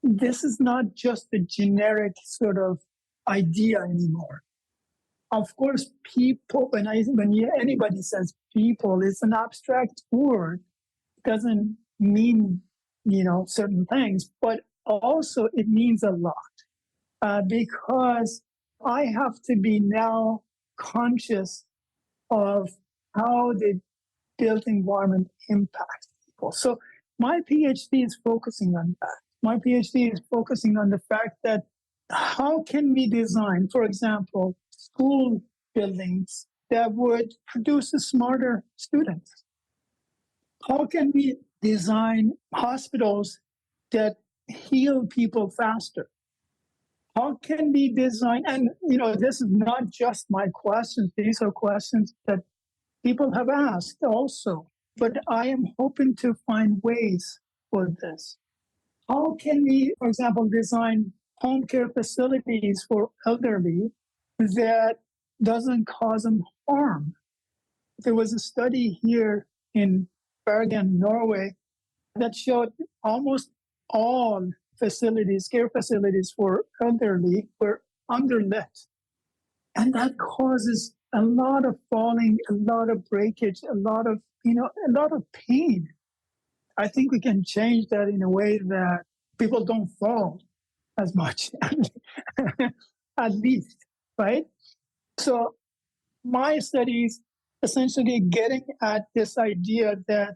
This is not just a generic sort of idea anymore. Of course, people, anybody says people, it's an abstract word. It doesn't mean, certain things, but also it means a lot because I have to be now conscious of how the built environment impacts people. So my PhD is focusing on that. My PhD is focusing on the fact that how can we design, for example, school buildings that would produce a smarter student? How can we design hospitals that heal people faster? How can we design, and this is not just my questions, these are questions that people have asked also, but I am hoping to find ways for this. How can we, for example, design home care facilities for elderly that doesn't cause them harm? There was a study here in Bergen, Norway, that showed almost all facilities, care facilities for elderly, were underlit. And that causes a lot of falling, a lot of breakage, a lot of pain. I think we can change that in a way that people don't fall as much, at least, right? So my studies essentially getting at this idea that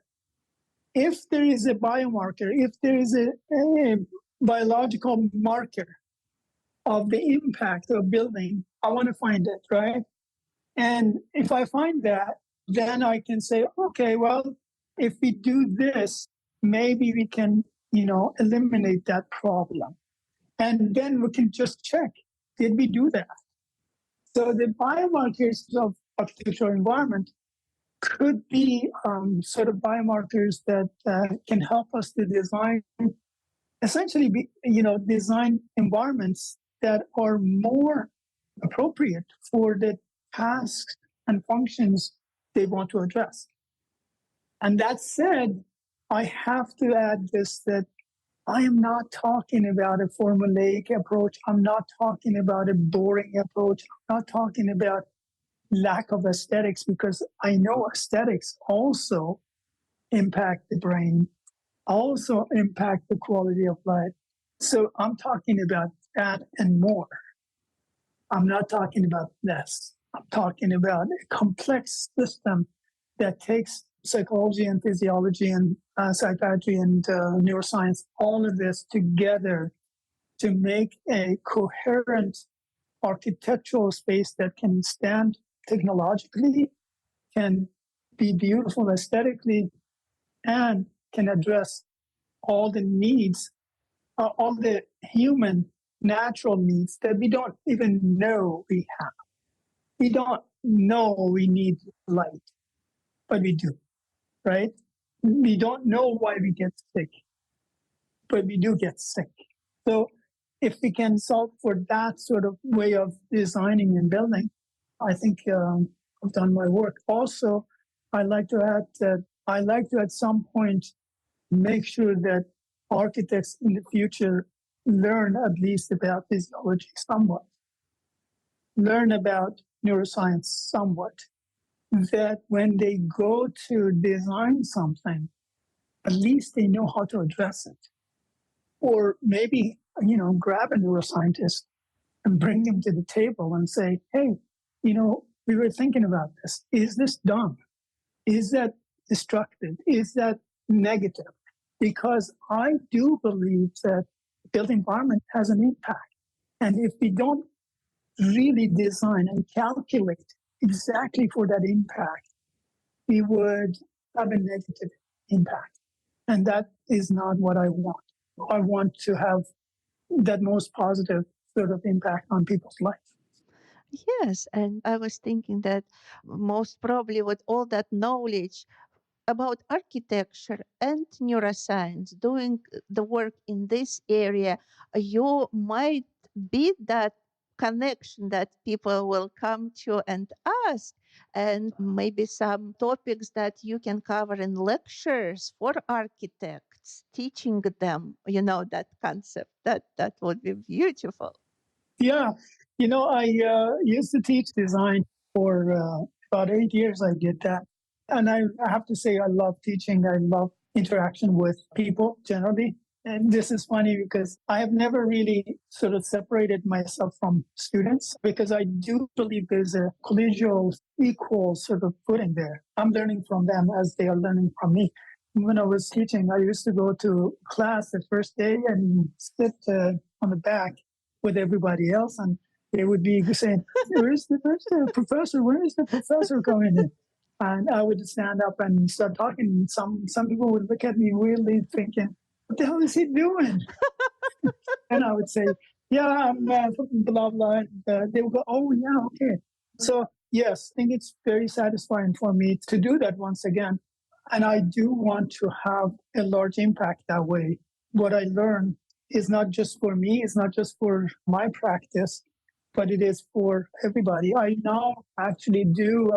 if there is a biomarker, if there is a biological marker of the impact of building, I want to find it, right? And if I find that, then I can say, okay, well, if we do this, maybe we can, eliminate that problem. And then we can just check, did we do that? So the biomarkers of architectural environment could be sort of biomarkers that can help us to design, essentially, design environments that are more appropriate for the tasks and functions they want to address. And that said, I have to add this, that I am not talking about a formulaic approach. I'm not talking about a boring approach. I'm not talking about lack of aesthetics, because I know aesthetics also impact the brain, also impact the quality of life. So I'm talking about that and more. I'm not talking about this. I'm talking about a complex system that takes psychology and physiology and psychiatry and neuroscience, all of this together to make a coherent architectural space that can stand technologically, can be beautiful aesthetically, and can address all the needs, all the human natural needs that we don't even know we have. We don't know we need light, but we do, right? We don't know why we get sick, but we do get sick. So if we can solve for that sort of way of designing and building, I think I've done my work. Also, I like to add that I like to at some point make sure that architects in the future learn at least about physiology somewhat, learn about neuroscience somewhat, that when they go to design something, at least they know how to address it. Or maybe, grab a neuroscientist and bring him to the table and say, hey, we were thinking about this. Is this dumb? Is that destructive? Is that negative? Because I do believe that built environment has an impact. And if we don't really design and calculate exactly for that impact, we would have a negative impact. And that is not what I want. I want to have that most positive sort of impact on people's life. Yes, and I was thinking that most probably with all that knowledge about architecture and neuroscience, doing the work in this area, you might be that connection that people will come to and ask, and maybe some topics that you can cover in lectures for architects, teaching them, that concept. That would be beautiful. Yeah. I used to teach design for about 8 years. I did that. And I have to say, I love teaching. I love interaction with people generally. And this is funny because I have never really sort of separated myself from students because I do believe there's a collegial, equal sort of footing there. I'm learning from them as they are learning from me. When I was teaching, I used to go to class the first day and sit on the back with everybody else, and they would be saying, where's the professor? Where is the professor coming in? And I would stand up and start talking. Some people would look at me weirdly, thinking, what the hell is he doing? And I would say, yeah, I'm blah, blah. And they would go, oh, yeah, okay. So, yes, I think it's very satisfying for me to do that once again. And I do want to have a large impact that way. What I learn is not just for me, it's not just for my practice, but it is for everybody. I now actually do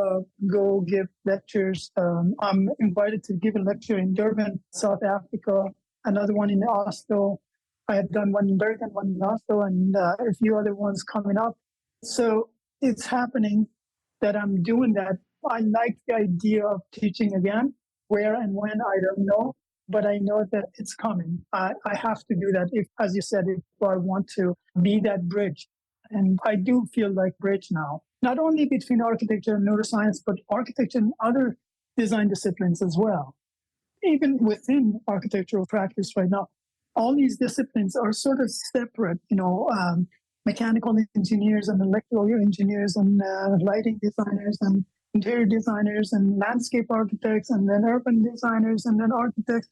go give lectures. I'm invited to give a lecture in Durban, South Africa, another one in Oslo. I had done one in Bergen, one in Oslo, and a few other ones coming up. So it's happening that I'm doing that. I like the idea of teaching again. Where and when, I don't know, but I know that it's coming. I have to do that if, as you said, if I want to be that bridge. And I do feel like bridge now, not only between architecture and neuroscience, but architecture and other design disciplines as well. Even within architectural practice right now, all these disciplines are sort of separate, mechanical engineers and electrical engineers and lighting designers and interior designers and landscape architects and then urban designers and then architects.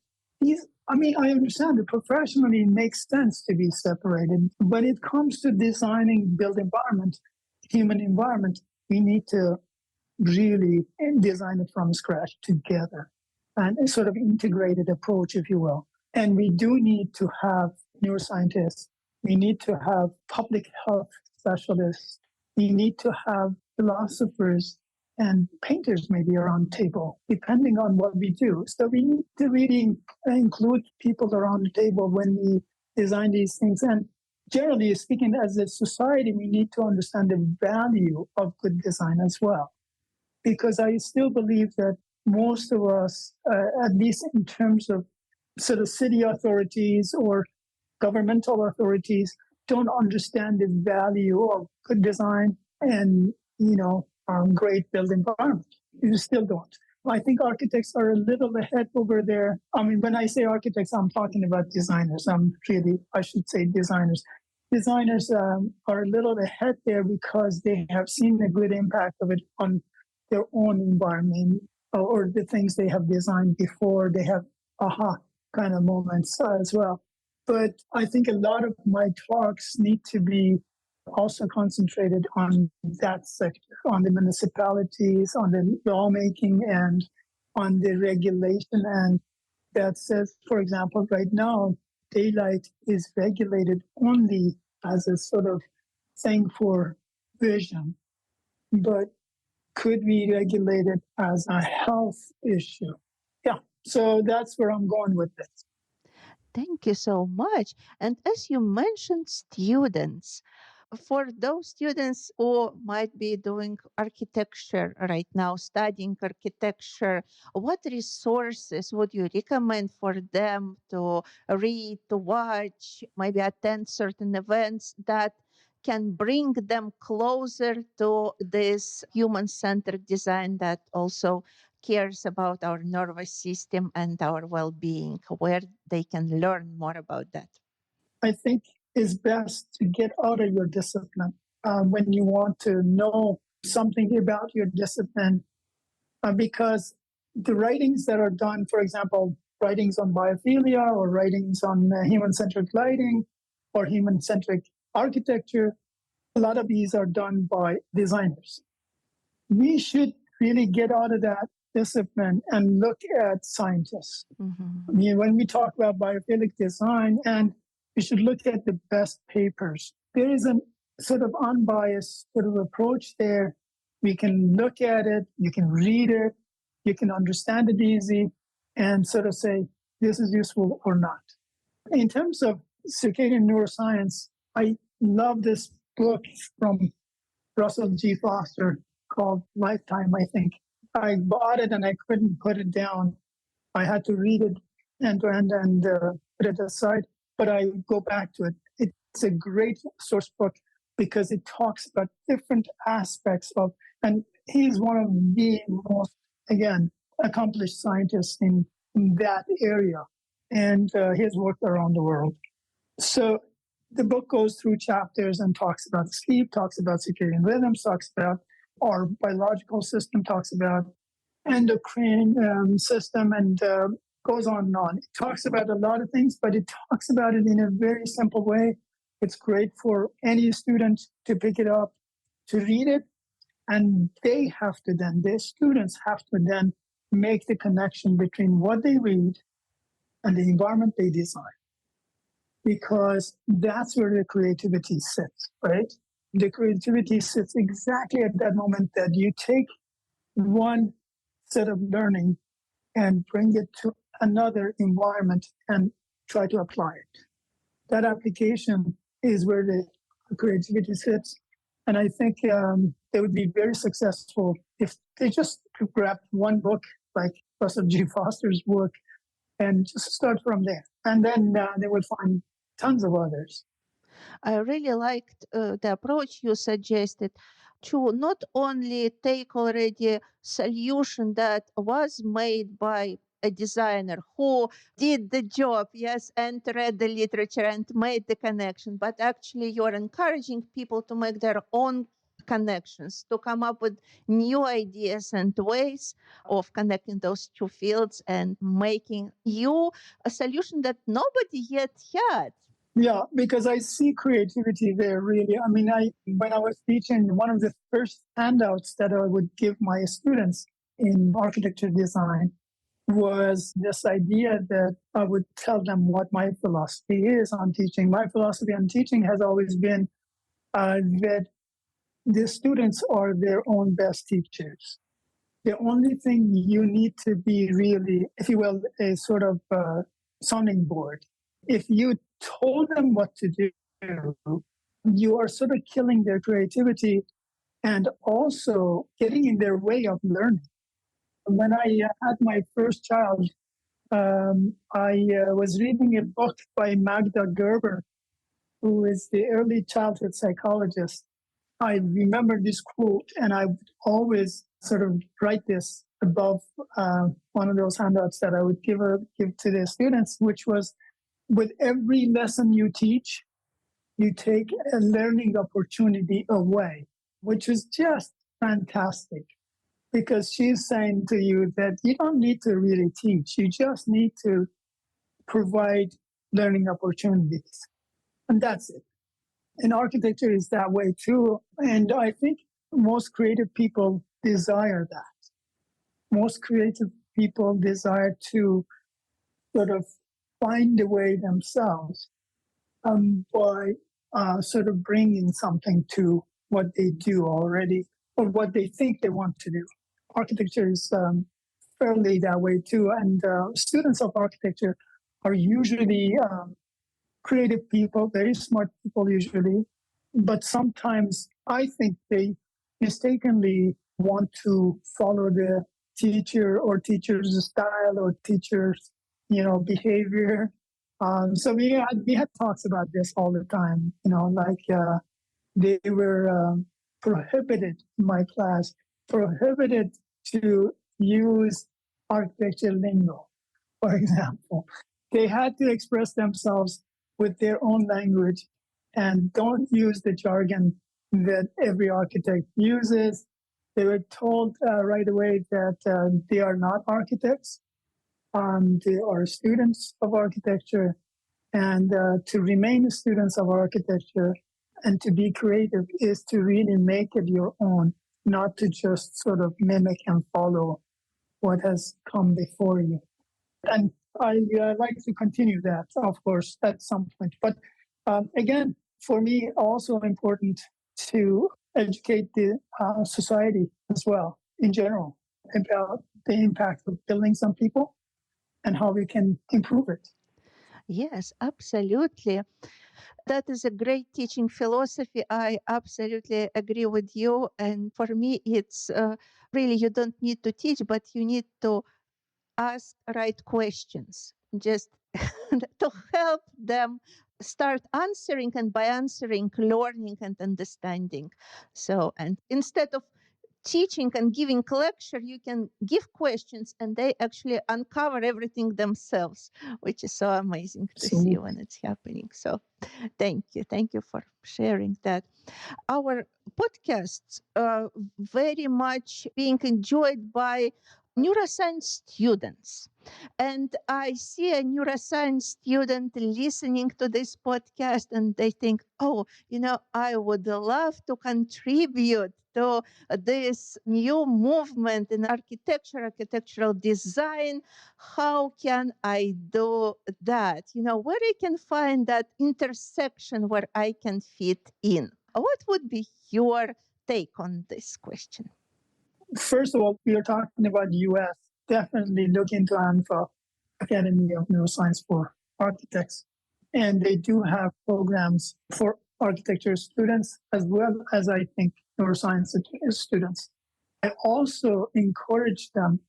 I understand that professionally it makes sense to be separated, but it comes to designing built environment, human environment, we need to really design it from scratch together and a sort of integrated approach, if you will. And we do need to have neuroscientists. We need to have public health specialists. We need to have philosophers and painters maybe around the table, depending on what we do. So we need to really include people around the table when we design these things. And generally speaking, as a society, we need to understand the value of good design as well. Because I still believe that most of us, at least in terms of sort of city authorities or governmental authorities, don't understand the value of good design and, great built environment. You still don't. I think architects are a little ahead over there. I mean, when I say architects, I'm talking about designers. I should say designers. Designers are a little ahead there because they have seen the good impact of it on their own environment or the things they have designed before. They have aha kind of moments as well. But I think a lot of my talks need to be also concentrated on that sector, on the municipalities, on the lawmaking, and on the regulation. And that says, for example, right now, daylight is regulated only as a sort of thing for vision. But could we regulate it as a health issue? Yeah. So that's where I'm going with this. Thank you so much. And as you mentioned, students, for those students who might be doing architecture right now, studying architecture, what resources would you recommend for them to read, to watch, maybe attend certain events that can bring them closer to this human centered design that also cares about our nervous system and our well being, where they can learn more about that? I think it's best to get out of your discipline when you want to know something about your discipline, because the writings that are done, for example, writings on biophilia or writings on human centric lighting or human centric architecture, a lot of these are done by designers. We should really get out of that discipline and look at scientists. Mm-hmm. I mean, when we talk about biophilic design, and we should look at the best papers. There is a sort of unbiased sort of approach there. We can look at it, you can read it, you can understand it easy, and sort of say, this is useful or not. In terms of circadian neuroscience, I love this book from Russell G. Foster called Lifetime, I think. I bought it and I couldn't put it down. I had to read it end to end and put it aside, but I go back to it. It's a great source book because it talks about different aspects of, and he's one of the most, again, accomplished scientists in that area, and he has worked around the world. So the book goes through chapters and talks about sleep, talks about circadian rhythms, talks about our biological system, talks about endocrine system, and goes on and on. It talks about a lot of things, but it talks about it in a very simple way. It's great for any student to pick it up, to read it, and they have to then, their students have to then make the connection between what they read and the environment they design, because that's where the creativity sits, right? The creativity sits exactly at that moment that you take one set of learning and bring it to another environment and try to apply it. That application is where the creativity sits. And I think they would be very successful if they just grab one book like Russell G. Foster's work and just start from there. And then they would find tons of others. I really liked the approach you suggested to not only take already solution that was made by a designer who did the job, yes, and read the literature and made the connection, but actually you're encouraging people to make their own connections, to come up with new ideas and ways of connecting those two fields and making you a solution that nobody yet had. Yeah, because I see creativity there really. I mean, when I was teaching, one of the first handouts that I would give my students in architecture design was this idea that I would tell them what my philosophy is on teaching. My philosophy on teaching has always been that the students are their own best teachers. The only thing you need to be really, if you will, a sort of sounding board. If you told them what to do, you are sort of killing their creativity and also getting in their way of learning. When I had my first child, I was reading a book by Magda Gerber, who is the early childhood psychologist. I remember this quote, and I would always sort of write this above one of those handouts that I would give to the students, which was, with every lesson you teach, you take a learning opportunity away, which is just fantastic, because she's saying to you that you don't need to really teach. You just need to provide learning opportunities. And that's it. And architecture is that way too. And I think most creative people desire that. Most creative people desire to sort of find a way themselves by sort of bringing something to what they do already or what they think they want to do. Architecture is fairly that way too. And students of architecture are usually creative people, very smart people usually, but sometimes I think they mistakenly want to follow the teacher or teacher's style or teacher's, behavior. So we had talks about this all the time. Like they were prohibited in my class, prohibited to use architecture lingo, for example. They had to express themselves with their own language and don't use the jargon that every architect uses. They were told right away that they are not architects, they are students of architecture, and to remain students of architecture and to be creative is to really make it your own, not to just sort of mimic and follow what has come before you. And I like to continue that, of course, at some point. But again, for me, also important to educate the society as well in general about the impact of buildings on people and how we can improve it. Yes, absolutely. That is a great teaching philosophy. I absolutely agree with you. And for me, it's really, you don't need to teach, but you need to ask right questions, just to help them start answering, and by answering, learning and understanding. So, and instead of teaching and giving lecture, you can give questions and they actually uncover everything themselves, which is so amazing to see So when it's happening. So thank you. Thank you for sharing that. Our podcasts are very much being enjoyed by neuroscience students. And I see a neuroscience student listening to this podcast and they think, oh, I would love to contribute to this new movement in architecture, architectural design. How can I do that? Where I can find that intersection where I can fit in. What would be your take on this question? first of all, we are talking about US. Definitely look into unveil, Academy of Neuroscience for Architects. And they do have programs for architecture students as well as, I think, neuroscience students. I also encourage them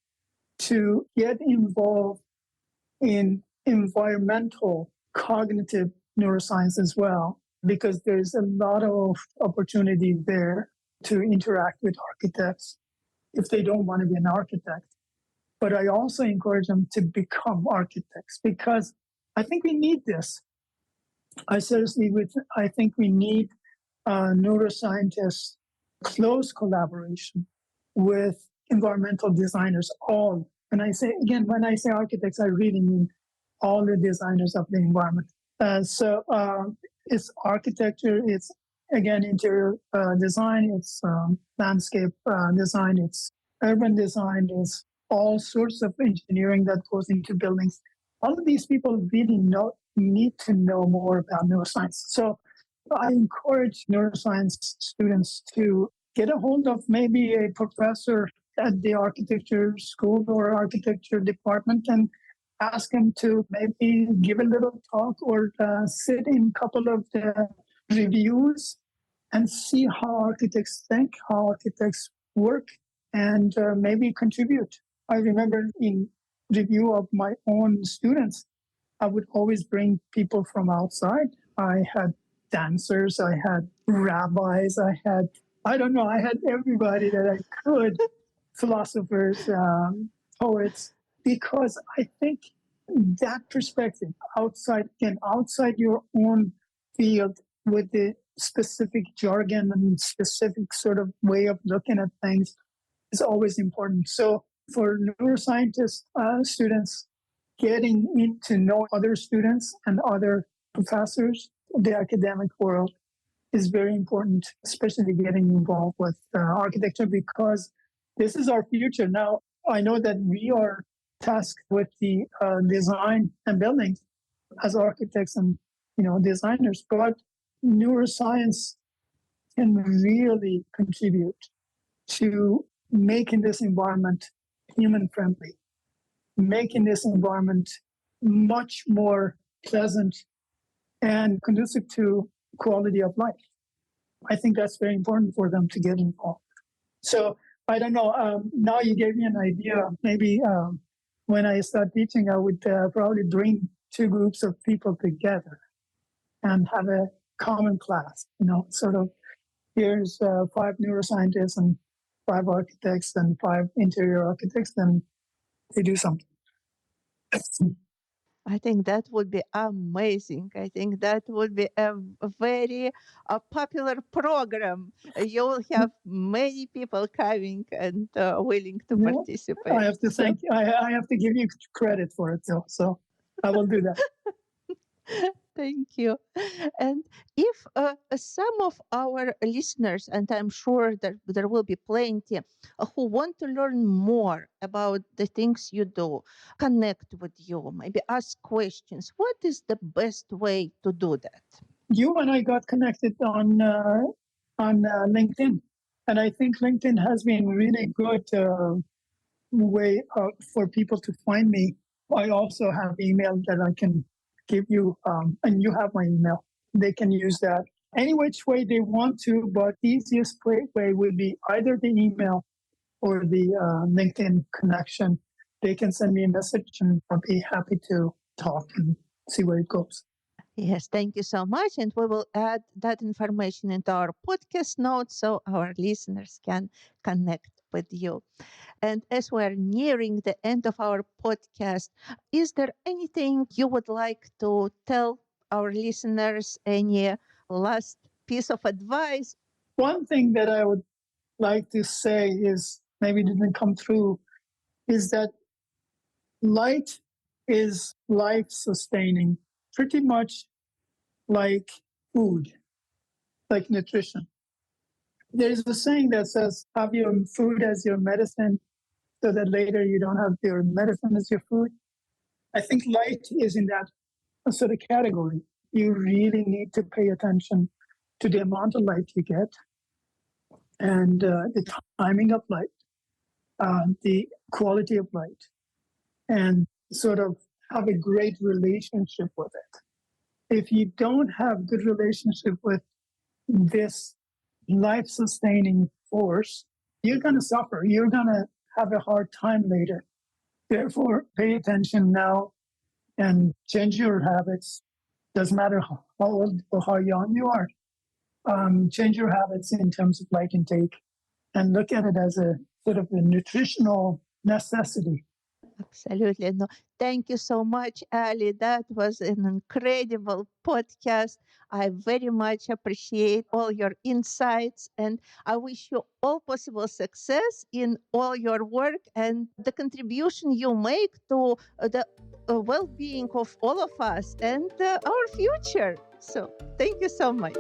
to get involved in environmental cognitive neuroscience as well, because there's a lot of opportunity there to interact with architects if they don't want to be an architect. But I also encourage them to become architects because I think we need this. I think we need neuroscientists, close collaboration with environmental designers, all. When I say architects, I really mean all the designers of the environment. It's architecture, it's again interior design, it's landscape design, it's urban design, it's all sorts of engineering that goes into buildings. All of these people really need to know more about neuroscience. So I encourage neuroscience students to get a hold of maybe a professor at the architecture school or architecture department and ask him to maybe give a little talk or sit in a couple of the reviews and see how architects think, how architects work, and maybe contribute. I remember in review of my own students, I would always bring people from outside. I had dancers, I had rabbis, I had everybody that I could, philosophers, poets, because I think that perspective outside your own field with the specific jargon and specific sort of way of looking at things is always important. So for neuroscientist students, getting in to know other students and other professors, the academic world is very important, especially getting involved with architecture because this is our future. Now, I know that we are tasked with the design and building as architects and designers, but neuroscience can really contribute to making this environment human friendly, making this environment much more pleasant and conducive to quality of life. I think that's very important for them to get involved. So I don't know. Now you gave me an idea. Maybe when I start teaching, I would probably bring two groups of people together and have a common class. Sort of here's 5 neuroscientists and 5 architects and 5 interior architects, and they do something. I think that would be amazing. I think that would be a very popular program. You will have many people coming and willing to participate. I have to thank you. I have to give you credit for it, though. So I will do that. Thank you. And if some of our listeners, and I'm sure that there will be plenty, who want to learn more about the things you do, connect with you, maybe ask questions, what is the best way to do that? You and I got connected on LinkedIn, and I think LinkedIn has been really good way for people to find me. I also have email that I can give you, and you have my email. They can use that any which way they want to, but the easiest way would be either the email or the LinkedIn connection. They can send me a message, and I'll be happy to talk and see where it goes. Yes, thank you so much. And we will add that information into our podcast notes so our listeners can connect with you. And as we're nearing the end of our podcast, is there anything you would like to tell our listeners? Any last piece of advice? One thing that I would like to say is, maybe didn't come through, is that light is life sustaining, pretty much like food, like nutrition. There's a saying that says, have your food as your medicine so that later you don't have your medicine as your food. I think light is in that sort of category. You really need to pay attention to the amount of light you get and the timing of light, the quality of light, and sort of have a great relationship with it. If you don't have good relationship with this life-sustaining force, you're going to suffer. You're going to have a hard time later. Therefore, pay attention now and change your habits. Doesn't matter how old or how young you are. Change your habits in terms of light intake and look at it as a sort of a nutritional necessity. Absolutely. No, thank you so much, Ali. That was an incredible podcast. I very much appreciate all your insights, and I wish you all possible success in all your work and the contribution you make to the well-being of all of us and our future. So thank you so much.